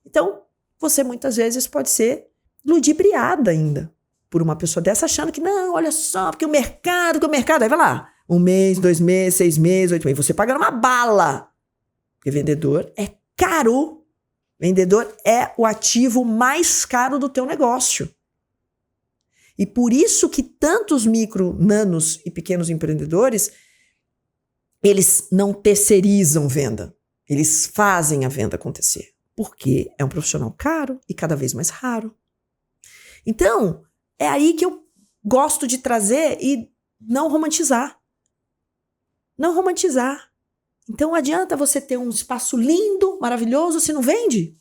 Então, você muitas vezes pode ser ludibriada ainda por uma pessoa dessa, achando que não, olha só, porque o mercado, aí vai lá. 1 mês, 2 meses, 6 meses, 8 meses. Você pagando uma bala. Porque vendedor é caro. Vendedor é o ativo mais caro do teu negócio. E por isso que tantos micro, nanos e pequenos empreendedores, eles não terceirizam venda. Eles fazem a venda acontecer. Porque é um profissional caro e cada vez mais raro. Então, é aí que eu gosto de trazer e não romantizar. Não romantizar. Então, adianta você ter um espaço lindo, maravilhoso, se não vende?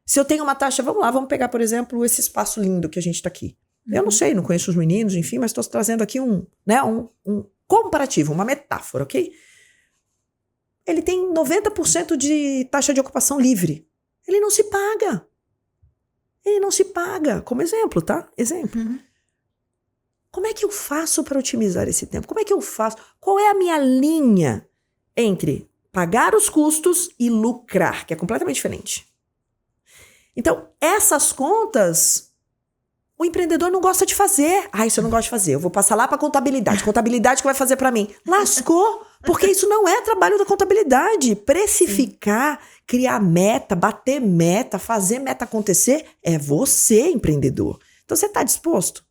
Se eu tenho uma taxa, vamos pegar, por exemplo, esse espaço lindo que a gente está aqui. Eu não sei, não conheço os meninos, enfim, mas estou trazendo aqui um comparativo, uma metáfora, ok? Ele tem 90% de taxa de ocupação livre. Ele não se paga. Ele não se paga. Como exemplo, tá? Exemplo. Uhum. Como é que eu faço para otimizar esse tempo? Como é que eu faço? Qual é a minha linha entre pagar os custos e lucrar, que é completamente diferente. Então, essas contas, o empreendedor não gosta de fazer. Ah, isso eu não gosto de fazer, eu vou passar lá para contabilidade. Contabilidade que vai fazer para mim. Lascou, porque isso não é trabalho da contabilidade. Precificar, criar meta, bater meta, fazer meta acontecer, é você, empreendedor. Então, você está disposto?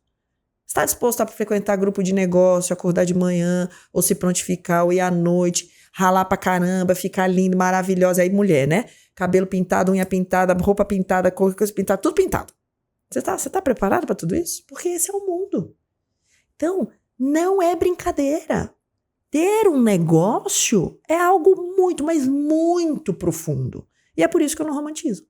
Está disposto a frequentar grupo de negócio, acordar de manhã, ou se prontificar, ou ir à noite, ralar pra caramba, ficar lindo, maravilhosa. Aí mulher, né? Cabelo pintado, unha pintada, roupa pintada, coisa pintada, tudo pintado. Você tá preparado para tudo isso? Porque esse é o mundo. Então, não é brincadeira. Ter um negócio é algo muito, mas muito profundo. E é por isso que eu não romantizo.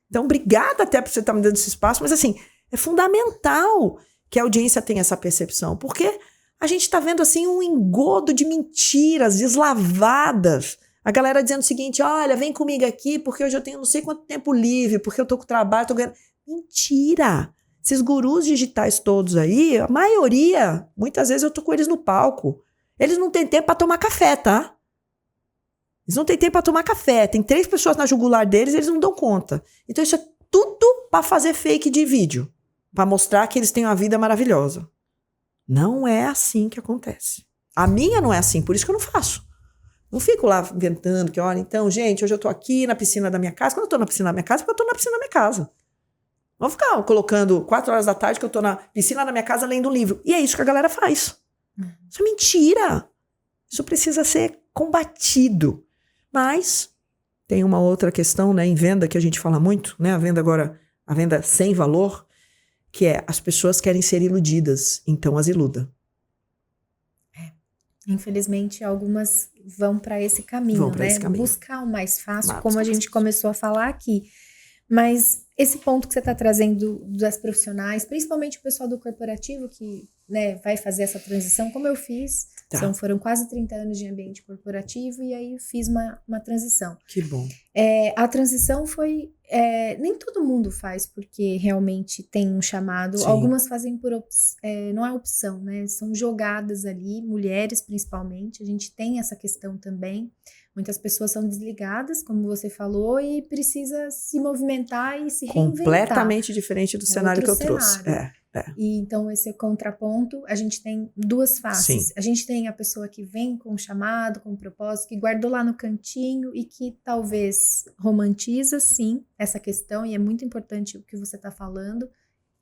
Então, obrigada até por você estar me dando esse espaço, mas assim, é fundamental que a audiência tenha essa percepção, porque a gente está vendo assim um engodo de mentiras deslavadas. A galera dizendo o seguinte, olha, vem comigo aqui porque hoje eu tenho não sei quanto tempo livre, porque eu tô com trabalho, tô ganhando. Mentira! Esses gurus digitais todos aí, a maioria, muitas vezes eu tô com eles no palco. Eles não têm tempo para tomar café, tá? Eles não têm tempo para tomar café. Tem 3 pessoas na jugular deles, eles não dão conta. Então isso é tudo para fazer fake de vídeo. Para mostrar que eles têm uma vida maravilhosa. Não é assim que acontece. A minha não é assim, por isso que eu não faço. Não fico lá inventando que, olha, então, gente, hoje eu tô aqui na piscina da minha casa. Quando eu tô na piscina da minha casa, porque eu tô na piscina da minha casa. Vou ficar colocando 4 horas da tarde que eu tô na piscina da minha casa lendo um livro. E é isso que a galera faz. Isso é mentira. Isso precisa ser combatido. Mas tem uma outra questão, né, em venda que a gente fala muito, né, a venda sem valor, que é as pessoas querem ser iludidas, então as iluda. Infelizmente, algumas vão para esse caminho, né? Esse caminho. Buscar o mais fácil, como a gente começou a falar aqui. Mas esse ponto que você está trazendo das profissionais, principalmente o pessoal do corporativo que, né, vai fazer essa transição, como eu fiz, foram quase 30 anos de ambiente corporativo e aí fiz uma transição. Que bom. A transição foi... nem todo mundo faz porque realmente tem um chamado. Sim. Algumas fazem por não é opção, né? São jogadas ali, mulheres principalmente. A gente tem essa questão também. Muitas pessoas são desligadas, como você falou, e precisa se movimentar e se reinventar. Completamente diferente do cenário que eu trouxe. E então esse contraponto, a gente tem 2 faces. Sim. A gente tem a pessoa que vem com um chamado, com um propósito, que guardou lá no cantinho e que talvez romantiza, sim, essa questão. E é muito importante o que você está falando,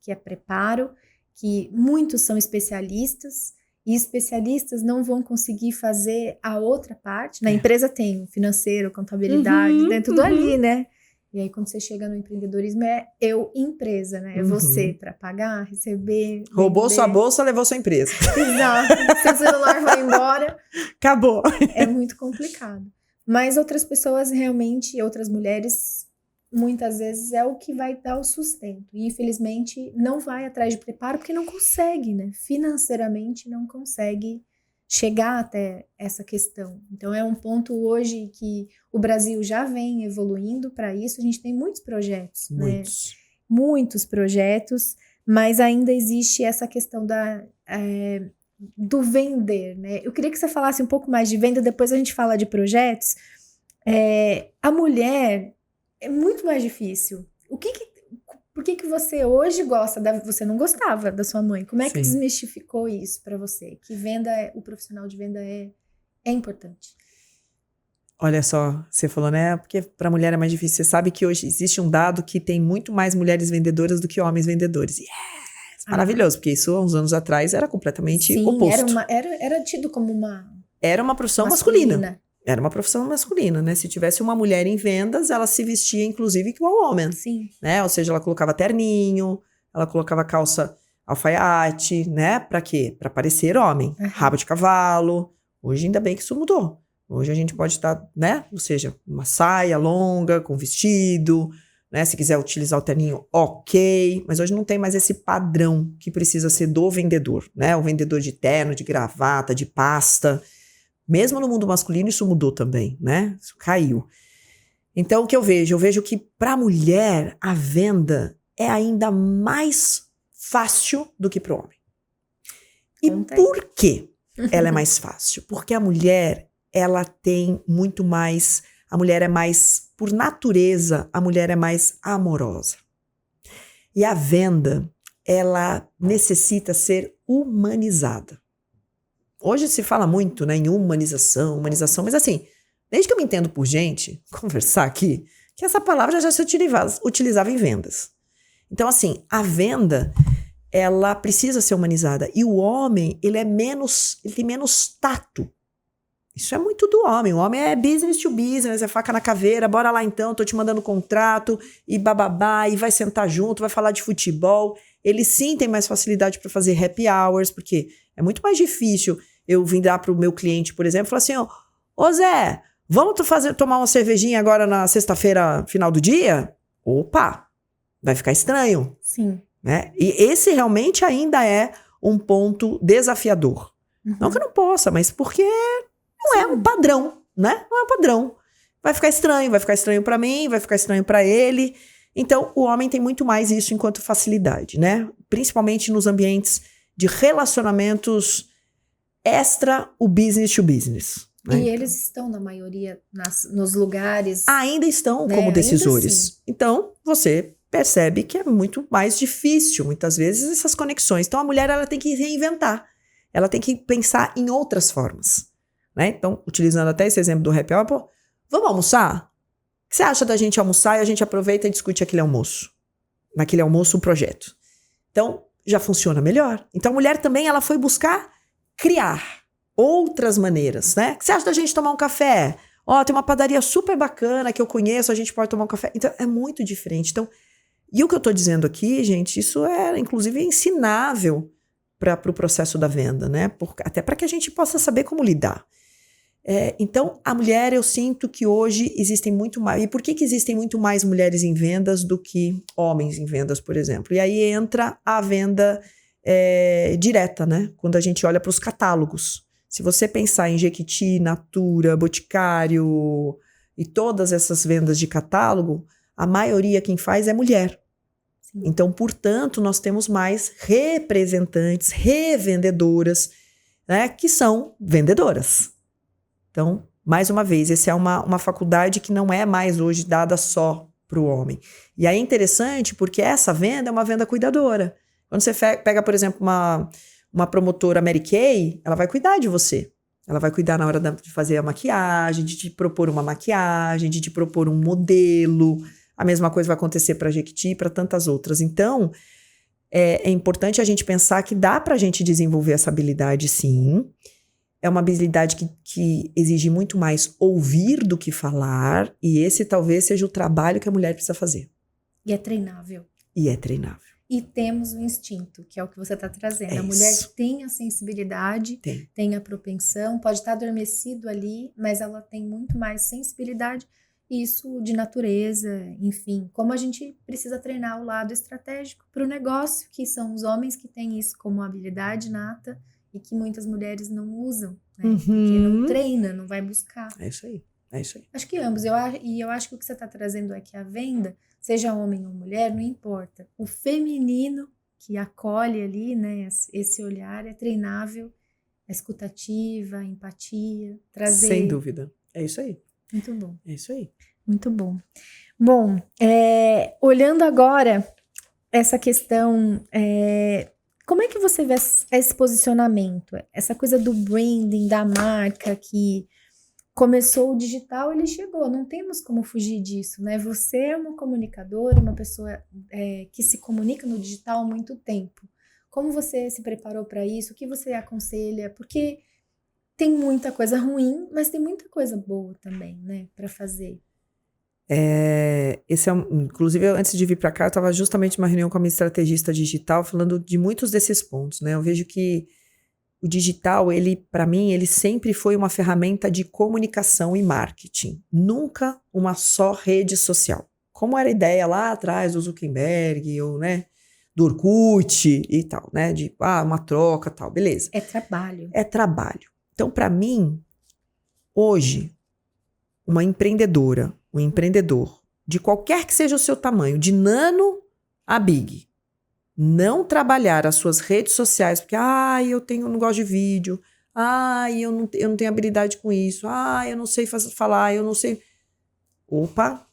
que é preparo, que muitos são especialistas, e especialistas não vão conseguir fazer a outra parte. Na empresa tem o financeiro, contabilidade, né? Tudo ali, né? E aí, quando você chega no empreendedorismo, é empresa, né? É você para pagar, receber. Roubou vender. sua bolsa, levou sua empresa. Exato. Seu celular vai embora. Acabou. É muito complicado. Mas outras pessoas realmente, outras mulheres, muitas vezes é o que vai dar o sustento. E infelizmente não vai atrás de preparo porque não consegue, né? Financeiramente não consegue chegar até essa questão. Então é um ponto hoje que o Brasil já vem evoluindo para isso. A gente tem muitos projetos, né? Muitos projetos, mas ainda existe essa questão do vender, né? Eu queria que você falasse um pouco mais de venda, depois a gente fala de projetos. A mulher é muito mais difícil. Por que você hoje gosta você não gostava da sua mãe? Como é que desmistificou isso para você? Que o profissional de venda é importante. Olha só, você falou, né? Porque para mulher é mais difícil. Você sabe que hoje existe um dado que tem muito mais mulheres vendedoras do que homens vendedores. Yes! Maravilhoso, porque isso há uns anos atrás era completamente oposto. Era tido como uma... Era uma profissão masculina. Era uma profissão masculina, né? Se tivesse uma mulher em vendas, ela se vestia, inclusive, igual homem. Sim. Né? Ou seja, ela colocava terninho, ela colocava calça alfaiate, né? Pra quê? Pra parecer homem. Rabo de cavalo. Hoje, ainda bem que isso mudou. Hoje a gente pode estar, né? Ou seja, uma saia longa, com vestido, né? Se quiser utilizar o terninho, ok. Mas hoje não tem mais esse padrão que precisa ser do vendedor, né? O vendedor de terno, de gravata, de pasta... Mesmo no mundo masculino, isso mudou também, né? Isso caiu. Então, o que eu vejo? Eu vejo que para a mulher, a venda é ainda mais fácil do que para o homem. E por que ela é mais fácil? Porque a mulher, ela tem muito mais... A mulher é mais... Por natureza, a mulher é mais amorosa. E a venda, ela necessita ser humanizada. Hoje se fala muito, né, em humanização, mas assim, desde que eu me entendo por gente, conversar aqui, que essa palavra já se utilizava em vendas. Então, assim, a venda, ela precisa ser humanizada. E o homem, ele tem menos tato. Isso é muito do homem. O homem é business to business, é faca na caveira, bora lá então, tô te mandando contrato, e bababá, e vai sentar junto, vai falar de futebol. Ele sim tem mais facilidade para fazer happy hours, porque é muito mais difícil eu vir dar para o meu cliente, por exemplo, e falar assim, ô Zé, vamos tomar uma cervejinha agora na sexta-feira, final do dia? Opa, vai ficar estranho. Sim. Né? E esse realmente ainda é um ponto desafiador. Não que eu não possa, mas porque não é um padrão, né? Não é um padrão. Vai ficar estranho para mim, vai ficar estranho para ele. Então, o homem tem muito mais isso enquanto facilidade, né? Principalmente nos ambientes de relacionamentos extra o business to business. Né? E eles estão, na maioria, nos lugares... Ainda estão né? como decisores. Ainda assim. Então, você percebe que é muito mais difícil, muitas vezes, essas conexões. Então, a mulher ela tem que reinventar. Ela tem que pensar em outras formas. Né? Então, utilizando até esse exemplo do happy hour, pô, vamos almoçar? O que você acha da gente almoçar e a gente aproveita e discute aquele almoço? Naquele almoço, um projeto. Então, já funciona melhor. Então, a mulher também ela foi buscar criar outras maneiras, né? O que você acha da gente tomar um café? Ó, tem uma padaria super bacana que eu conheço, a gente pode tomar um café. Então, é muito diferente. Então, e o que eu tô dizendo aqui, gente, isso é, inclusive, ensinável para o processo da venda, né? Até para que a gente possa saber como lidar. Então, a mulher, eu sinto que hoje existem muito mais... E por que existem muito mais mulheres em vendas do que homens em vendas, por exemplo? E aí entra a venda direta, né? Quando a gente olha para os catálogos. Se você pensar em Jequiti, Natura, Boticário e todas essas vendas de catálogo, a maioria quem faz é mulher. Sim. Então, portanto, nós temos mais representantes, revendedoras, né? Que são vendedoras. Então, mais uma vez, essa é uma faculdade que não é mais hoje dada só para o homem. E aí é interessante porque essa venda é uma venda cuidadora. Quando você pega, por exemplo, uma promotora Mary Kay, ela vai cuidar de você. Ela vai cuidar na hora de fazer a maquiagem, de te propor uma maquiagem, de te propor um modelo. A mesma coisa vai acontecer para a Jequiti e para tantas outras. Então, é importante a gente pensar que dá para a gente desenvolver essa habilidade, sim. É uma habilidade que exige muito mais ouvir do que falar, e esse talvez seja o trabalho que a mulher precisa fazer. E é treinável. E é treinável. E temos o instinto, que é o que você está trazendo. A mulher tem a sensibilidade, tem a propensão, pode estar adormecido ali, mas ela tem muito mais sensibilidade, isso de natureza, enfim. Como a gente precisa treinar o lado estratégico para o negócio, que são os homens que têm isso como habilidade nata, e que muitas mulheres não usam, né? Porque não treina, não vai buscar. É isso aí, é isso aí. Acho que ambos. Eu acho que o que você está trazendo é que a venda, seja homem ou mulher, não importa. O feminino que acolhe ali, né, esse olhar é treinável, a escutativa, a empatia, trazer... Sem dúvida, é isso aí. Muito bom. É isso aí. Muito bom. Bom, olhando agora essa questão... Como é que você vê esse posicionamento? Essa coisa do branding, da marca, que começou o digital, ele chegou. Não temos como fugir disso, né? Você é uma comunicadora, uma pessoa que se comunica no digital há muito tempo. Como você se preparou para isso? O que você aconselha? Porque tem muita coisa ruim, mas tem muita coisa boa também, né? Para fazer. Inclusive, antes de vir para cá, eu estava justamente numa reunião com a minha estrategista digital, falando de muitos desses pontos, né? Eu vejo que o digital, para mim, ele sempre foi uma ferramenta de comunicação e marketing. Nunca uma só rede social. Como era a ideia lá atrás do Zuckerberg, ou, né, do Orkut e tal, né? De, uma troca e tal, beleza. É trabalho. É trabalho. Então, para mim, hoje, uma empreendedora, um empreendedor, de qualquer que seja o seu tamanho, de nano a big, não trabalhar as suas redes sociais, porque, eu não gosto de vídeo, eu não tenho habilidade com isso, eu não sei falar, eu não sei... Opa!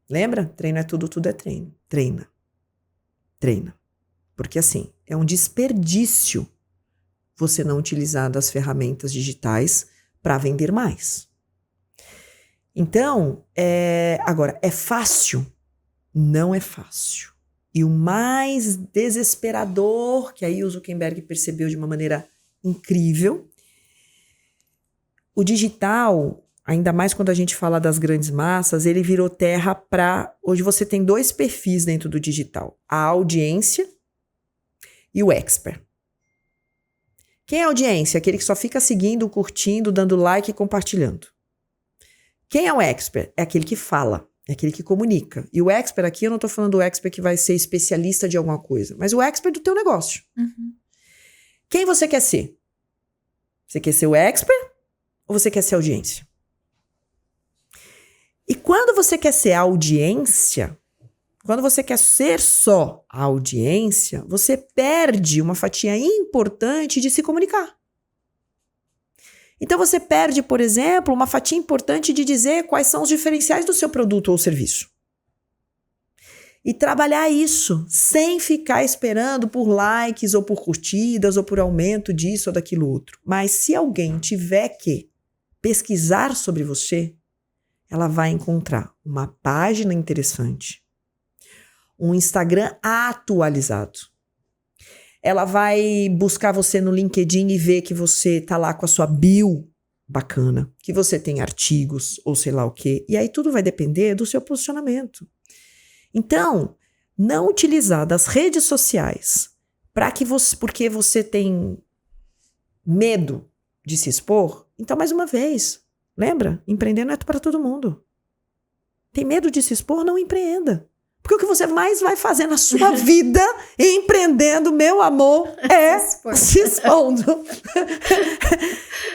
Lembra? Treino é tudo, tudo é treino. Treina. Porque, assim, é um desperdício você não utilizar das ferramentas digitais para vender mais. Então, agora, é fácil? Não é fácil. E o mais desesperador, que aí o Zuckerberg percebeu de uma maneira incrível, o digital, ainda mais quando a gente fala das grandes massas, ele virou terra para... Hoje você tem 2 perfis dentro do digital. A audiência e o expert. Quem é a audiência? Aquele que só fica seguindo, curtindo, dando like e compartilhando. Quem é o expert? É aquele que fala, é aquele que comunica. E o expert aqui, eu não estou falando do expert que vai ser especialista de alguma coisa, mas o expert do teu negócio. Uhum. Quem você quer ser? Você quer ser o expert ou você quer ser a audiência? E quando você quer ser a audiência, quando você quer ser só a audiência, você perde uma fatia importante de se comunicar. Então você perde, por exemplo, uma fatia importante de dizer quais são os diferenciais do seu produto ou serviço. E trabalhar isso sem ficar esperando por likes ou por curtidas ou por aumento disso ou daquilo outro. Mas se alguém tiver que pesquisar sobre você, ela vai encontrar uma página interessante, um Instagram atualizado. Ela vai buscar você no LinkedIn e ver que você tá lá com a sua bio bacana, que você tem artigos ou sei lá o quê. E aí tudo vai depender do seu posicionamento. Então, não utilizar das redes sociais porque você tem medo de se expor. Então, mais uma vez, lembra? Empreender não é para todo mundo. Tem medo de se expor? Não empreenda. Porque o que você mais vai fazer na sua vida empreendendo, meu amor, é se expondo.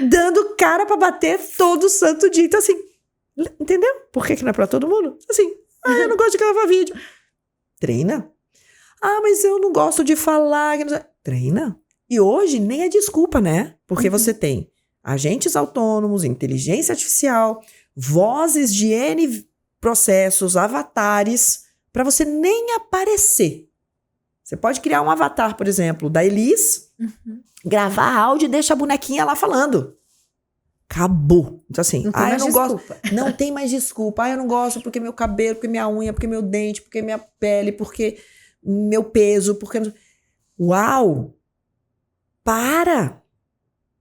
Dando cara para bater todo santo dia. Então, assim, entendeu? Por que não é para todo mundo? Assim, eu não gosto de gravar vídeo. Treina. Mas eu não gosto de falar. Treina. E hoje nem é desculpa, né? Porque você tem agentes autônomos, inteligência artificial, vozes de N processos, avatares, para você nem aparecer. Você pode criar um avatar, por exemplo, da Elis, gravar áudio e deixa a bonequinha lá falando. Acabou. Então assim, eu não gosto. Não tem mais desculpa. Eu não gosto porque meu cabelo, porque minha unha, porque meu dente, porque minha pele, porque meu peso, porque... Uau! Para!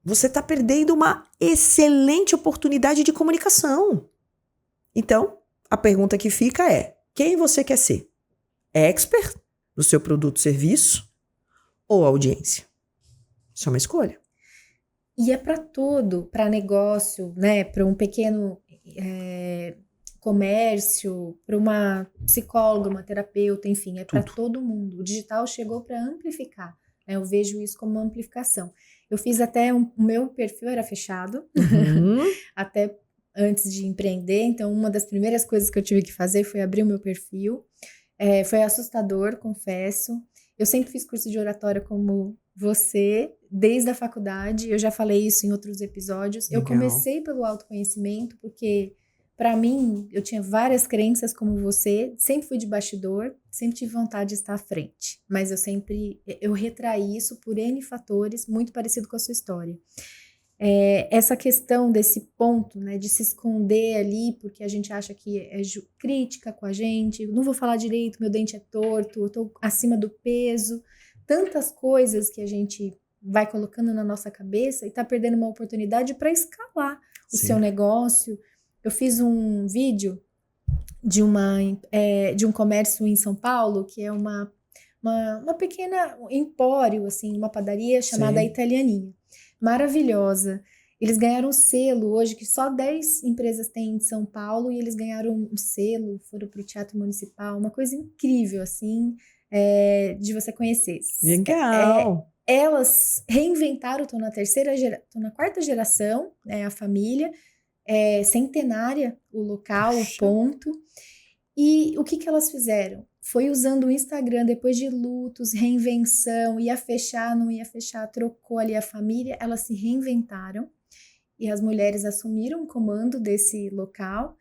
Você está perdendo uma excelente oportunidade de comunicação. Então, a pergunta que fica é, quem você quer ser? Expert no seu produto ou serviço ou audiência? Isso é uma escolha. E é para tudo, para negócio, né? Para um pequeno comércio, para uma psicóloga, uma terapeuta, enfim, é para todo mundo. O digital chegou para amplificar, né? Eu vejo isso como uma amplificação. Eu fiz até o meu perfil era fechado, até antes de empreender, então uma das primeiras coisas que eu tive que fazer foi abrir o meu perfil. Foi assustador, confesso. Eu sempre fiz curso de oratória como você, desde a faculdade, eu já falei isso em outros episódios. Legal. Eu comecei pelo autoconhecimento, porque para mim, eu tinha várias crenças como você, sempre fui de bastidor, sempre tive vontade de estar à frente, mas eu retraí isso por N fatores, muito parecido com a sua história. Essa questão desse ponto, né, de se esconder ali, porque a gente acha que é crítica com a gente, não vou falar direito, meu dente é torto, eu tô acima do peso, tantas coisas que a gente vai colocando na nossa cabeça e tá perdendo uma oportunidade para escalar o seu negócio. Eu fiz um vídeo de um comércio em São Paulo, que é uma pequena empório, assim, uma padaria chamada Italianinha. Maravilhosa. Eles ganharam um selo hoje, que só 10 empresas têm em São Paulo, e eles ganharam um selo, foram para o Teatro Municipal, uma coisa incrível, assim, de você conhecer. Legal! Elas reinventaram, estão na quarta geração, a família, centenária, o local, o ponto. E o que elas fizeram? Foi usando o Instagram, depois de lutos, reinvenção, ia fechar, não ia fechar, trocou ali a família, elas se reinventaram e as mulheres assumiram o comando desse local.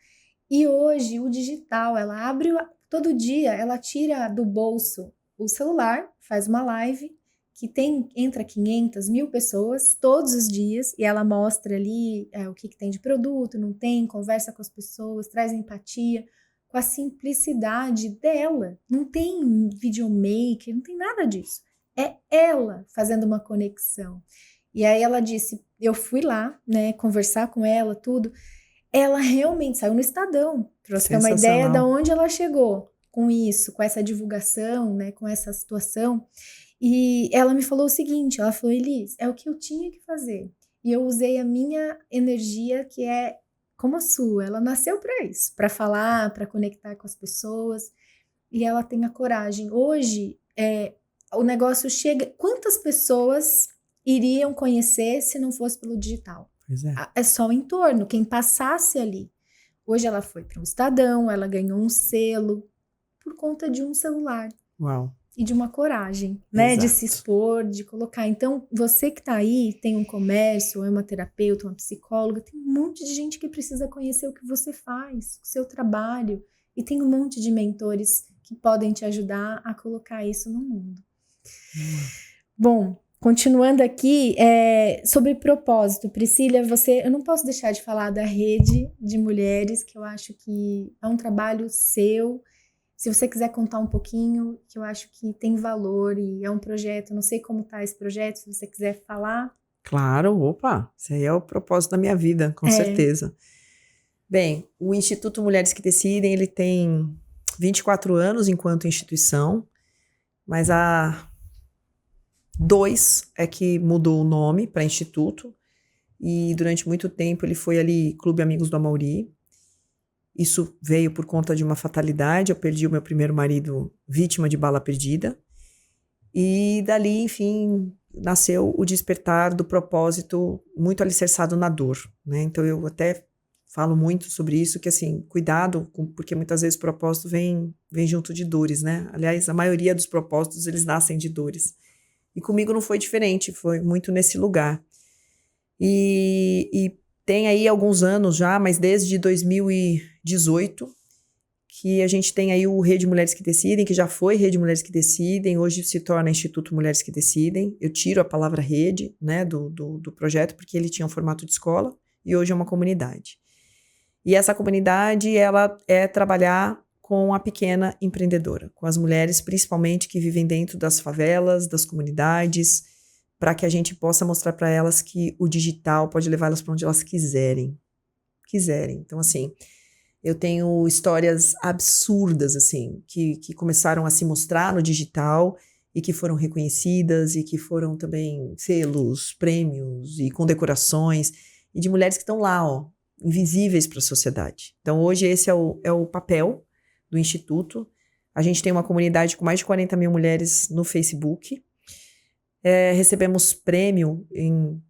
E hoje o digital, ela abre, todo dia ela tira do bolso o celular, faz uma live, que entra 500, 1000 pessoas todos os dias, e ela mostra ali o que tem de produto, não tem, conversa com as pessoas, traz empatia, com a simplicidade dela. Não tem videomaker, não tem nada disso. É ela fazendo uma conexão. E aí ela disse, eu fui lá, né, conversar com ela, tudo. Ela realmente saiu no Estadão, para você ter uma ideia de onde ela chegou com isso, com essa divulgação, né, com essa situação. E ela me falou o seguinte, ela falou, Elis, é o que eu tinha que fazer. E eu usei a minha energia, que é como a sua, ela nasceu para isso, para falar, para conectar com as pessoas, e ela tem a coragem. Hoje, o negócio chega... Quantas pessoas iriam conhecer se não fosse pelo digital? Pois é. É só o entorno, quem passasse ali. Hoje ela foi para um Estadão, ela ganhou um selo, por conta de um celular. Uau. E de uma coragem, né? De se expor, de colocar. Então, você que tá aí, tem um comércio, ou é uma terapeuta, uma psicóloga, tem um monte de gente que precisa conhecer o que você faz, o seu trabalho. E tem um monte de mentores que podem te ajudar a colocar isso no mundo. Bom, continuando aqui, sobre propósito. Priscila, eu não posso deixar de falar da rede de mulheres, que eu acho que é um trabalho seu. Se você quiser contar um pouquinho, que eu acho que tem valor e é um projeto, não sei como tá esse projeto, se você quiser falar. Claro, opa, esse aí é o propósito da minha vida, com certeza. Bem, o Instituto Mulheres que Decidem, ele tem 24 anos enquanto instituição, mas há 2 é que mudou o nome para Instituto, e durante muito tempo ele foi ali Clube Amigos do Amauri. Isso veio por conta de uma fatalidade, eu perdi o meu primeiro marido vítima de bala perdida, e dali, enfim, nasceu o despertar do propósito muito alicerçado na dor, né? Então eu até falo muito sobre isso, que assim, cuidado, porque muitas vezes o propósito vem junto de dores, né? Aliás, a maioria dos propósitos, eles nascem de dores. E comigo não foi diferente, foi muito nesse lugar. E tem aí alguns anos já, mas desde 2018, que a gente tem aí o Rede Mulheres que Decidem, que já foi Rede Mulheres que Decidem, hoje se torna Instituto Mulheres que Decidem. Eu tiro a palavra rede, né, do projeto, porque ele tinha um formato de escola, e hoje é uma comunidade. E essa comunidade, ela é trabalhar com a pequena empreendedora, com as mulheres principalmente que vivem dentro das favelas, das comunidades, para que a gente possa mostrar para elas que o digital pode levar elas para onde elas quiserem. Então, assim, eu tenho histórias absurdas, assim, que começaram a se mostrar no digital e que foram reconhecidas e que foram também selos, prêmios e condecorações, e de mulheres que estão lá, ó, invisíveis para a sociedade. Então, hoje esse é o papel do Instituto. A gente tem uma comunidade com mais de 40 mil mulheres no Facebook. Recebemos prêmio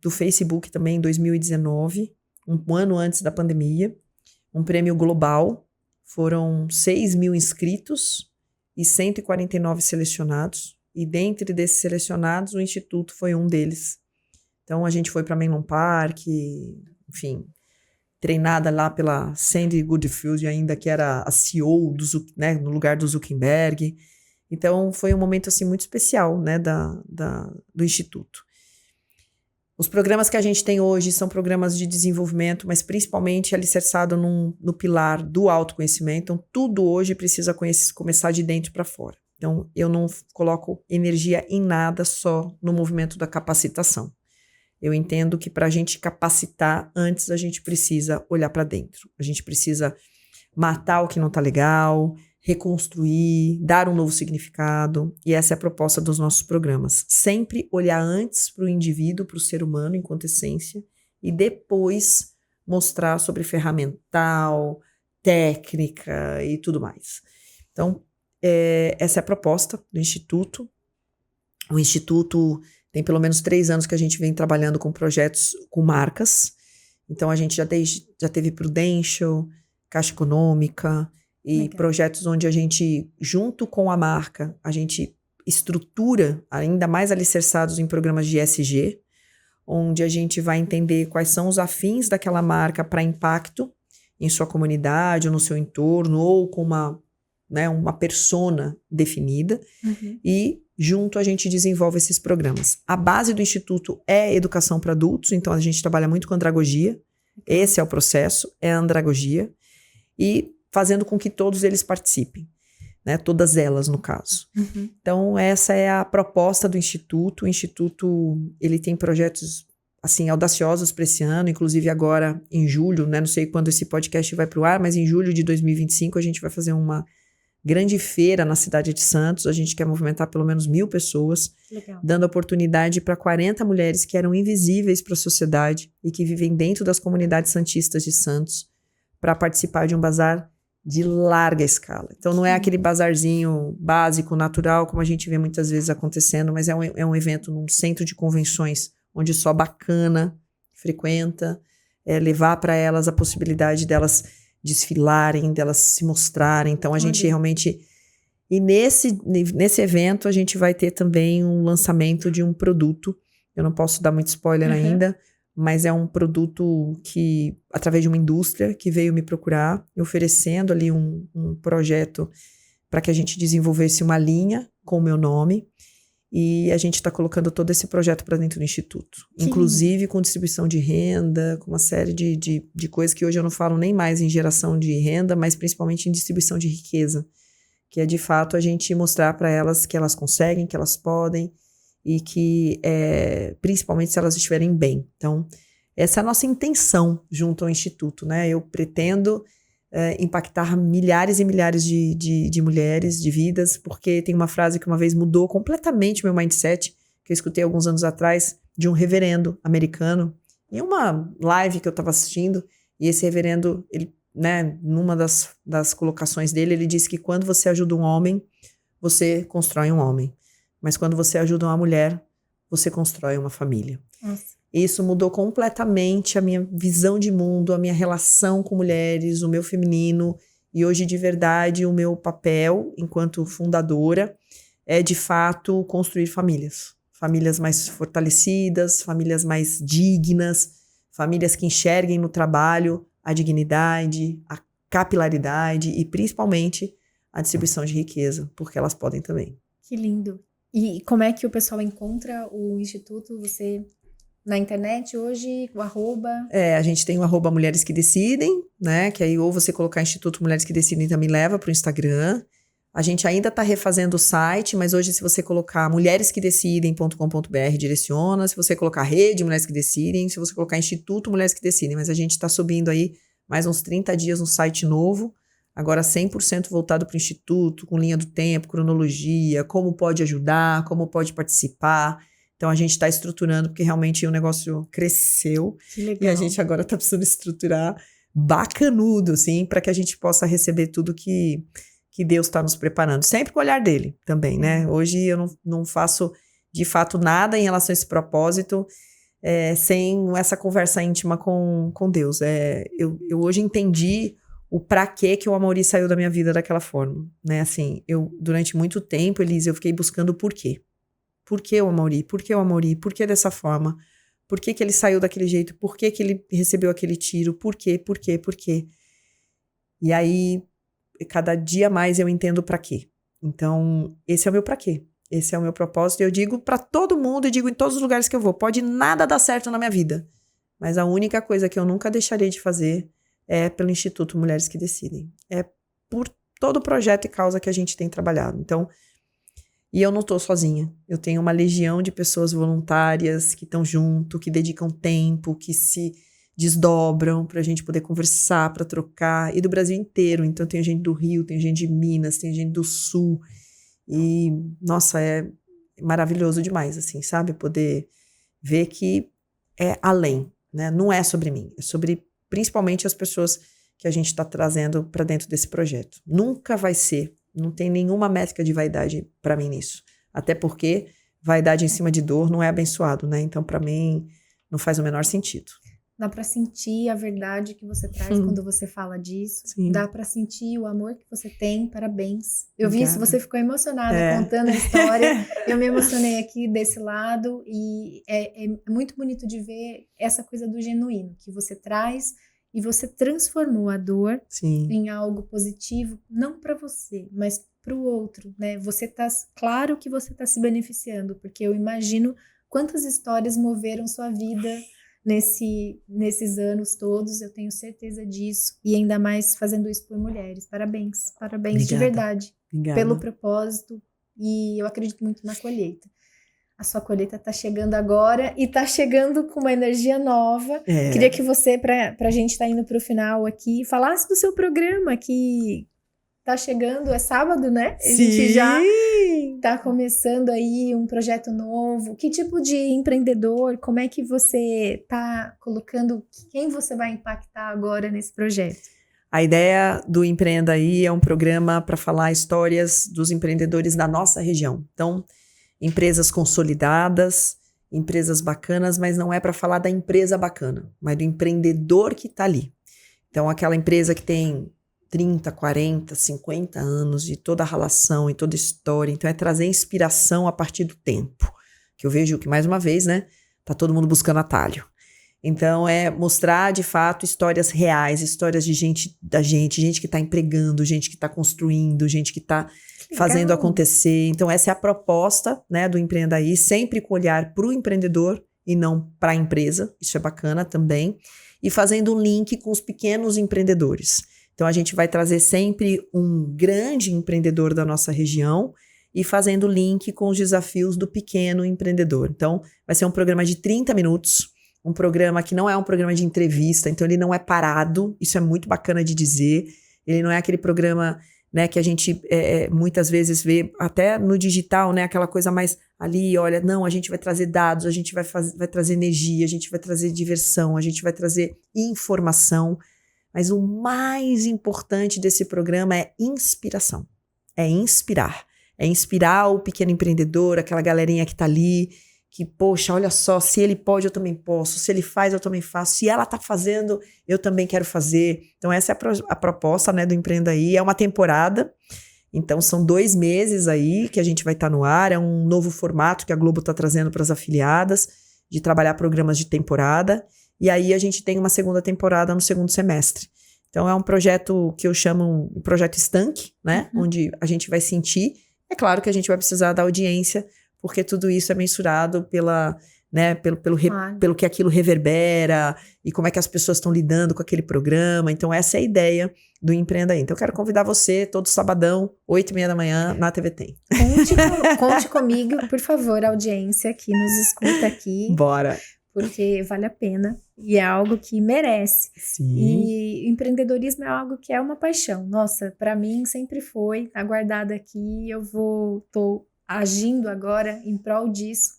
do Facebook também em 2019, um ano antes da pandemia, um prêmio global. Foram 6 mil inscritos e 149 selecionados, e dentre desses selecionados o Instituto foi um deles. Então a gente foi para Menlo Park, enfim, treinada lá pela Sandy Goodfield ainda, que era a CEO né, no lugar do Zuckerberg. Então, foi um momento, assim, muito especial, né, do Instituto. Os programas que a gente tem hoje são programas de desenvolvimento, mas principalmente alicerçado no pilar do autoconhecimento. Então, tudo hoje precisa começar de dentro para fora. Então, eu não coloco energia em nada só no movimento da capacitação. Eu entendo que para a gente capacitar, antes a gente precisa olhar para dentro. A gente precisa matar o que não está legal, reconstruir, dar um novo significado, e essa é a proposta dos nossos programas. Sempre olhar antes para o indivíduo, para o ser humano enquanto essência, e depois mostrar sobre ferramental, técnica e tudo mais. Então, essa é a proposta do Instituto. O Instituto tem pelo menos 3 anos que a gente vem trabalhando com projetos com marcas. Então, a gente já teve Prudential, Caixa Econômica, e legal, projetos onde a gente, junto com a marca, a gente estrutura, ainda mais alicerçados em programas de ESG, onde a gente vai entender quais são os afins daquela marca para impacto em sua comunidade ou no seu entorno, ou com uma persona definida, e junto a gente desenvolve esses programas. A base do Instituto é educação para adultos, então a gente trabalha muito com andragogia, esse é o processo, é a andragogia, e fazendo com que todos eles participem, né? Todas elas, no caso. Então, essa é a proposta do Instituto. O Instituto, ele tem projetos, assim, audaciosos para esse ano, inclusive agora, em julho, né? Não sei quando esse podcast vai para o ar, mas em julho de 2025 a gente vai fazer uma grande feira na cidade de Santos. A gente quer movimentar pelo menos 1.000 pessoas, legal, dando oportunidade para 40 mulheres que eram invisíveis para a sociedade e que vivem dentro das comunidades santistas de Santos, para participar de um bazar de larga escala. Então, não é aquele bazarzinho básico, natural, como a gente vê muitas vezes acontecendo, mas é um evento num centro de convenções, onde só bacana frequenta, levar para elas a possibilidade delas desfilarem, delas se mostrarem. Então, a gente realmente E nesse evento a gente vai ter também um lançamento de um produto. Eu não posso dar muito spoiler ainda, mas é um produto que, através de uma indústria que veio me procurar, oferecendo ali um projeto para que a gente desenvolvesse uma linha com o meu nome. E a gente está colocando todo esse projeto para dentro do Instituto. Inclusive com distribuição de renda, com uma série de coisas que hoje eu não falo nem mais em geração de renda, mas principalmente em distribuição de riqueza. Que é, de fato, a gente mostrar para elas que elas conseguem, que elas podem, e que, principalmente, se elas estiverem bem. Então, essa é a nossa intenção junto ao Instituto, né? Eu pretendo impactar milhares e milhares de mulheres, de vidas, porque tem uma frase que uma vez mudou completamente o meu mindset, que eu escutei alguns anos atrás, de um reverendo americano, em uma live que eu estava assistindo, e esse reverendo, ele, né, numa das colocações dele, ele disse que quando você ajuda um homem, você constrói um homem. Mas quando você ajuda uma mulher, você constrói uma família. Nossa. Isso mudou completamente a minha visão de mundo, a minha relação com mulheres, o meu feminino. E hoje, de verdade, o meu papel enquanto fundadora é, de fato, construir famílias. Famílias mais fortalecidas, famílias mais dignas, famílias que enxerguem no trabalho a dignidade, a capilaridade e, principalmente, a distribuição de riqueza, porque elas podem também. Que lindo. E como é que o pessoal encontra o Instituto? Você... Na internet hoje, o arroba... A gente tem o arroba Mulheres que Decidem, né? Que aí ou você colocar Instituto Mulheres que Decidem também leva para o Instagram. A gente ainda está refazendo o site, mas hoje se você colocar mulheresquedecidem.com.br direciona. Se você colocar Rede Mulheres que Decidem, se você colocar Instituto Mulheres que Decidem. Mas a gente está subindo aí mais uns 30 dias um site novo. Agora 100% voltado para o Instituto, com linha do tempo, cronologia, como pode ajudar, como pode participar. Então, a gente está estruturando, porque realmente o negócio cresceu. Que legal. E a gente agora está precisando estruturar bacanudo, assim, para que a gente possa receber tudo que Deus está nos preparando. Sempre com o olhar dele também, né? Hoje eu não faço, de fato, nada em relação a esse propósito sem essa conversa íntima com Deus. Eu hoje entendi o pra quê que o Amaury saiu da minha vida daquela forma, né? Assim, durante muito tempo, Elise, eu fiquei buscando o porquê. Por que o Amaury? Por que o Amaury? Por que dessa forma? Por que ele saiu daquele jeito? Por que ele recebeu aquele tiro? Por quê? Por quê? Por quê? E aí, cada dia mais eu entendo pra quê. Então, esse é o meu pra quê. Esse é o meu propósito. E eu digo pra todo mundo e digo em todos os lugares que eu vou. Pode nada dar certo na minha vida. Mas a única coisa que eu nunca deixarei de fazer é pelo Instituto Mulheres que Decidem. É por todo o projeto e causa que a gente tem trabalhado. Então, e eu não estou sozinha. Eu tenho uma legião de pessoas voluntárias que estão junto, que dedicam tempo, que se desdobram para a gente poder conversar, para trocar. E do Brasil inteiro. Então tem gente do Rio, tem gente de Minas, tem gente do Sul. E, nossa, é maravilhoso demais, assim, sabe? Poder ver que é além, né? Não é sobre mim. É sobre, principalmente, as pessoas que a gente está trazendo para dentro desse projeto. Nunca vai ser. Não tem nenhuma métrica de vaidade para mim nisso. Até porque vaidade em cima de dor não é abençoado, né? Então, para mim, não faz o menor sentido. Dá para sentir a verdade que você traz quando você fala disso. Sim. Dá para sentir o amor que você tem. Parabéns. Eu vi isso, Obrigada. você ficou emocionada contando a história. Eu me emocionei aqui desse lado. E é muito bonito de ver essa coisa do genuíno que você traz. E você transformou a dor em algo positivo, não para você, mas para o outro, né? Claro que você está se beneficiando, porque eu imagino quantas histórias moveram sua vida nesses anos todos, eu tenho certeza disso, e ainda mais fazendo isso por mulheres. Parabéns, parabéns. Obrigada. De verdade. Obrigada. Pelo propósito, e eu acredito muito na colheita. A sua colheita está chegando agora e está chegando com uma energia nova. Queria que você, para a gente estar indo para o final aqui, falasse do seu programa que está chegando, é sábado, né? Sim. A gente já está começando aí um projeto novo. Que tipo de empreendedor, como é que você está colocando, quem você vai impactar agora nesse projeto? A ideia do Empreenda Aí é um programa para falar histórias dos empreendedores da nossa região. Então, empresas consolidadas, empresas bacanas, mas não é para falar da empresa bacana, mas do empreendedor que está ali. Então, aquela empresa que tem 30, 40, 50 anos de toda a relação e toda a história. Então, é trazer inspiração a partir do tempo. Que eu vejo que, mais uma vez, né, tá todo mundo buscando atalho. Então, é mostrar, de fato, histórias reais, histórias de gente que está empregando, gente que está construindo, gente que está fazendo acontecer. Então, essa é a proposta, né, do Empreendaí, sempre com olhar para o empreendedor e não para a empresa. Isso é bacana também. E fazendo um link com os pequenos empreendedores. Então, a gente vai trazer sempre um grande empreendedor da nossa região e fazendo link com os desafios do pequeno empreendedor. Então, vai ser um programa de 30 minutos, um programa que não é um programa de entrevista, então ele não é parado, isso é muito bacana de dizer. Ele não é aquele programa, né, que a gente muitas vezes vê até no digital, né, aquela coisa mais ali, olha, não, a gente vai trazer dados, a gente vai trazer energia, a gente vai trazer diversão, a gente vai trazer informação. Mas o mais importante desse programa é inspiração. É inspirar. É inspirar o pequeno empreendedor, aquela galerinha que tá ali, que, poxa, olha só, se ele pode, eu também posso. Se ele faz, eu também faço. Se ela tá fazendo, eu também quero fazer. Então, essa é a proposta, né, do Empreendaí. É uma temporada. Então, são 2 meses aí que a gente vai estar no ar. É um novo formato que a Globo tá trazendo para as afiliadas, de trabalhar programas de temporada. E aí, a gente tem uma segunda temporada no segundo semestre. Então, é um projeto que eu chamo um projeto estanque, né? Onde a gente vai sentir. É claro que a gente vai precisar da audiência, porque tudo isso é mensurado pelo que aquilo reverbera e como é que as pessoas estão lidando com aquele programa. Então, essa é a ideia do Empreendaí. Então, eu quero convidar você, todo sabadão, 8h30 da manhã, na TV Tem. Conte comigo, por favor, audiência que nos escuta aqui. Bora! Porque vale a pena e é algo que merece. Sim. E empreendedorismo é algo que é uma paixão. Nossa, para mim sempre foi, tá guardado aqui, tô agindo agora em prol disso.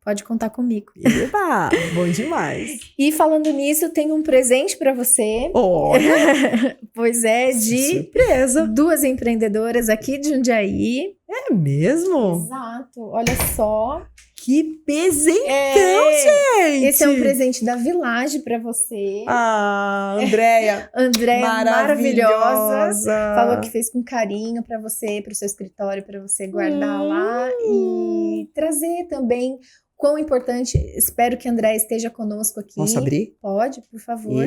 Pode contar comigo. Eba, bom demais. E falando nisso, eu tenho um presente para você. Olha! Pois é, de surpresa. 2 empreendedoras aqui de Jundiaí. É mesmo? Exato, olha só. Que presentão, gente! Esse é um presente da Village para você. Ah, Andréia. Andréia, maravilhosa. Maravilhosa. Falou que fez com carinho para você, para o seu escritório, para você guardar lá e trazer também. Quão importante, espero que a Andréia esteja conosco aqui. Posso abrir? Pode, por favor.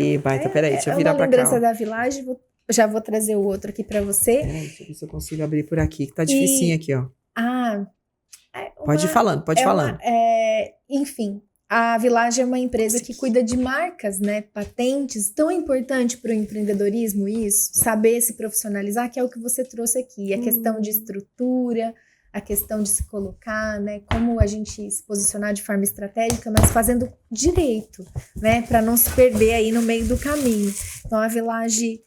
Peraí, deixa eu virar pra cá. É uma lembrança da Village, já vou trazer o outro aqui para você. Peraí, deixa eu ver se eu consigo abrir por aqui, que tá dificinho aqui, ó. Pode ir falando, pode ir falando. Enfim, a Village é uma empresa que cuida de marcas, né, patentes, tão importante para o empreendedorismo isso, saber se profissionalizar, que é o que você trouxe aqui, a questão de estrutura, a questão de se colocar, né, como a gente se posicionar de forma estratégica, mas fazendo direito, né, para não se perder aí no meio do caminho. Então, a Village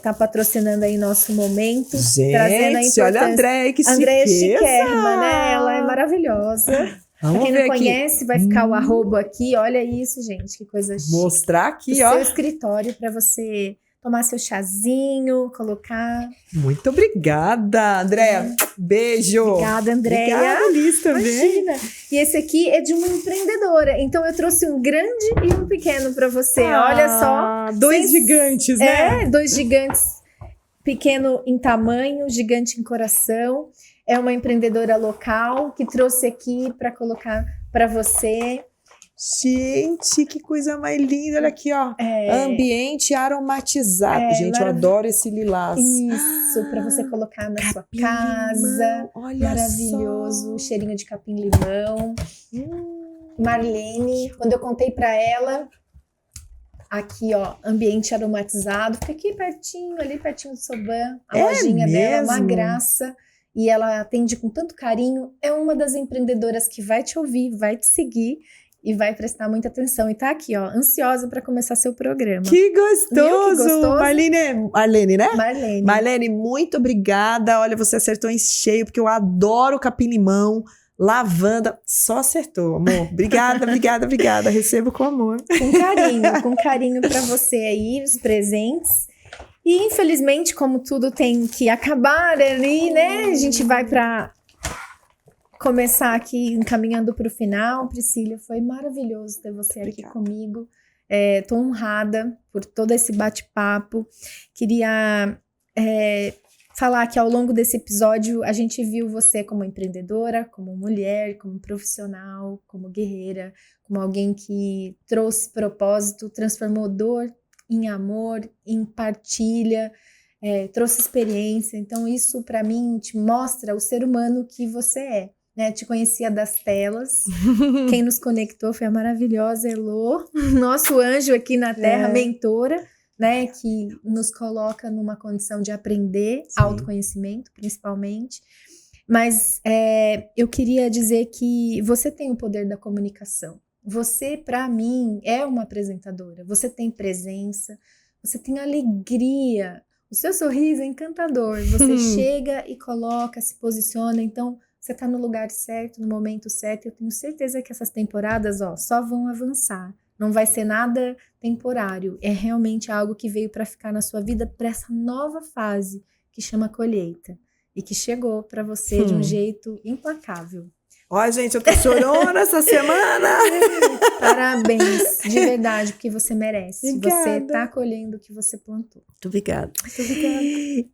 tá patrocinando aí nosso momento, gente, trazendo a importância. Olha a Andréia, que Andréia chiqueza! chiquérrima, né? Ela é maravilhosa. Vamos Quem ver não aqui. conhece, vai ficar o arroba aqui. Olha isso, gente, que coisa chique. Mostrar aqui, o ó. seu escritório para você tomar seu chazinho, colocar. Muito obrigada, Andréia. Beijo. Obrigada, Andréia. Obrigada, Liz, também. Imagina. E esse aqui é de uma empreendedora. Então eu trouxe um grande e um pequeno para você. Olha só. 2 gigantes, né? 2 gigantes. Pequeno em tamanho, gigante em coração. É uma empreendedora local que trouxe aqui para colocar para você. Gente, que coisa mais linda. Olha aqui, ó. Ambiente aromatizado. Gente, eu adoro esse lilás. Isso, para você colocar na sua casa. Olha maravilhoso. só. Cheirinho de capim-limão. Marlene, quando eu contei para ela, aqui, ó, ambiente aromatizado. Fica aqui pertinho, ali pertinho do Soban. A lojinha dela é uma graça. E ela atende com tanto carinho. É uma das empreendedoras que vai te ouvir, vai te seguir e vai prestar muita atenção. E tá aqui, ó, ansiosa para começar seu programa. Que gostoso! Viu que gostoso? Marlene, né? Marlene. Marlene, muito obrigada. Olha, você acertou em cheio, porque eu adoro capim-limão, lavanda. Só acertou, amor. Obrigada, obrigada. Recebo com amor. Com carinho para você aí, os presentes. E infelizmente, como tudo tem que acabar ali, né? A gente vai para começar aqui encaminhando para o final. Priscila, foi maravilhoso ter você aqui comigo. Estou honrada por todo esse bate-papo. Queria falar que ao longo desse episódio a gente viu você como empreendedora, como mulher, como profissional, como guerreira, como alguém que trouxe propósito, transformou dor em amor, em partilha, trouxe experiência. Então isso para mim te mostra o ser humano que você é, né? Te conhecia das telas. Quem nos conectou foi a maravilhosa Elô, nosso anjo aqui na Terra, mentora, né, que nos coloca numa condição de aprender, autoconhecimento, principalmente. Mas eu queria dizer que você tem o poder da comunicação. Você, para mim, é uma apresentadora. Você tem presença, você tem alegria. O seu sorriso é encantador. Você chega e coloca, se posiciona. Então, você está no lugar certo, no momento certo. Eu tenho certeza que essas temporadas, só vão avançar. Não vai ser nada temporário. É realmente algo que veio para ficar na sua vida, para essa nova fase que chama colheita. E que chegou para você de um jeito implacável. Ó, gente, eu tô chorando essa semana. Parabéns, de verdade, porque você merece. Obrigada. Você tá colhendo o que você plantou. Muito obrigada.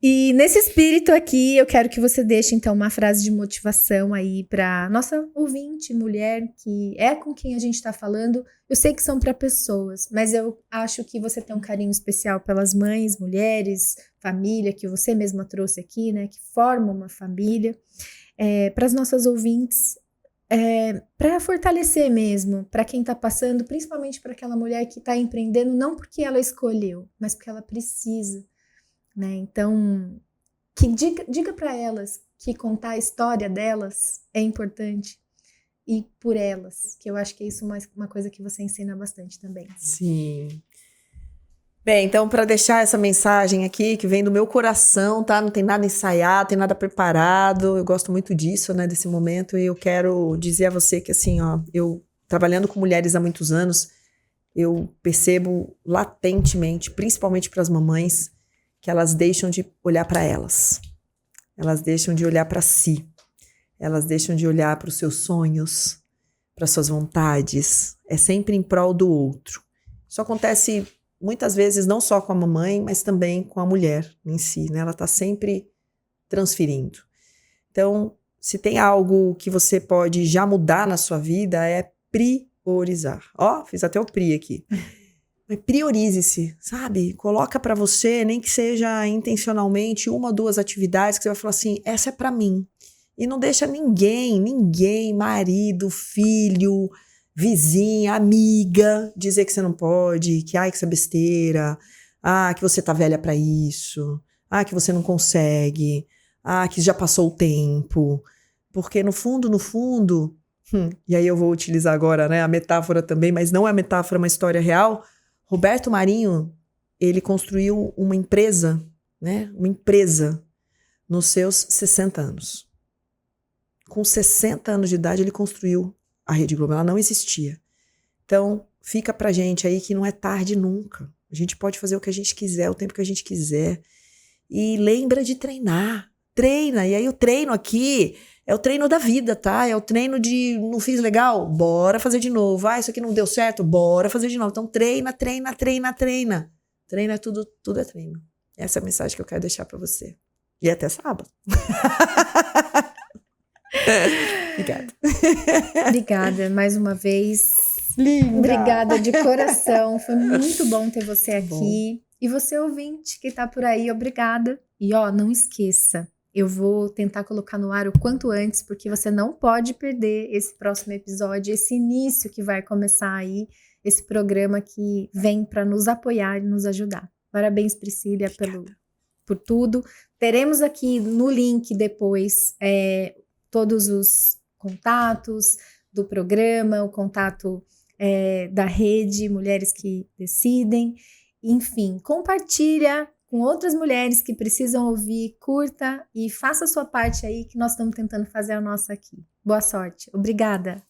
E nesse espírito aqui, eu quero que você deixe, então, uma frase de motivação aí para nossa ouvinte, mulher, que é com quem a gente tá falando. Eu sei que são para pessoas, mas eu acho que você tem um carinho especial pelas mães, mulheres, família, que você mesma trouxe aqui, né, que formam uma família. Para as nossas ouvintes, para fortalecer mesmo, para quem está passando, principalmente para aquela mulher que está empreendendo, não porque ela escolheu, mas porque ela precisa, né? Então, que diga para elas que contar a história delas é importante, e por elas, que eu acho que é isso uma coisa que você ensina bastante também. Sim. Bem, então, para deixar essa mensagem aqui, que vem do meu coração, tá? Não tem nada ensaiado, tem nada preparado. Eu gosto muito disso, né? Desse momento. E eu quero dizer a você que, assim, eu trabalhando com mulheres há muitos anos, eu percebo latentemente, principalmente para as mamães, que elas deixam de olhar para elas. Elas deixam de olhar para si. Elas deixam de olhar para os seus sonhos, para suas vontades. É sempre em prol do outro. Isso acontece muitas vezes não só com a mamãe, mas também com a mulher em si, né? Ela está sempre transferindo. Então, se tem algo que você pode já mudar na sua vida, é priorizar. Fiz até o PRI aqui. Priorize-se, sabe? Coloca para você, nem que seja intencionalmente, 1 ou 2 atividades que você vai falar assim, essa é para mim. E não deixa ninguém, marido, filho, vizinha, amiga, dizer que você não pode, que isso é besteira, que você tá velha pra isso, que você não consegue, que já passou o tempo, porque no fundo, e aí eu vou utilizar agora, né, a metáfora também, mas não é metáfora, é uma história real. Roberto Marinho, ele construiu uma empresa, né, nos seus 60 anos. Com 60 anos de idade, ele construiu a Rede Globo, ela não existia. Então, fica pra gente aí que não é tarde nunca. A gente pode fazer o que a gente quiser, o tempo que a gente quiser. E lembra de treinar. Treina. E aí o treino aqui é o treino da vida, tá? É o treino de não fiz legal? Bora fazer de novo. Isso aqui não deu certo? Bora fazer de novo. Então treina. Treina, tudo é treino. Essa é a mensagem que eu quero deixar pra você. E até sábado. Obrigada mais uma vez. Linda. Obrigada de coração. Foi muito bom ter você aqui. E você ouvinte que tá por aí, obrigada. E não esqueça, eu vou tentar colocar no ar o quanto antes, porque você não pode perder esse próximo episódio, esse início que vai começar aí, esse programa que vem para nos apoiar e nos ajudar. Parabéns, Priscília, por tudo. Teremos aqui no link depois todos os contatos do programa, o contato da rede Mulheres que Decidem. Enfim, compartilha com outras mulheres que precisam ouvir, curta e faça a sua parte aí, que nós estamos tentando fazer a nossa aqui. Boa sorte. Obrigada.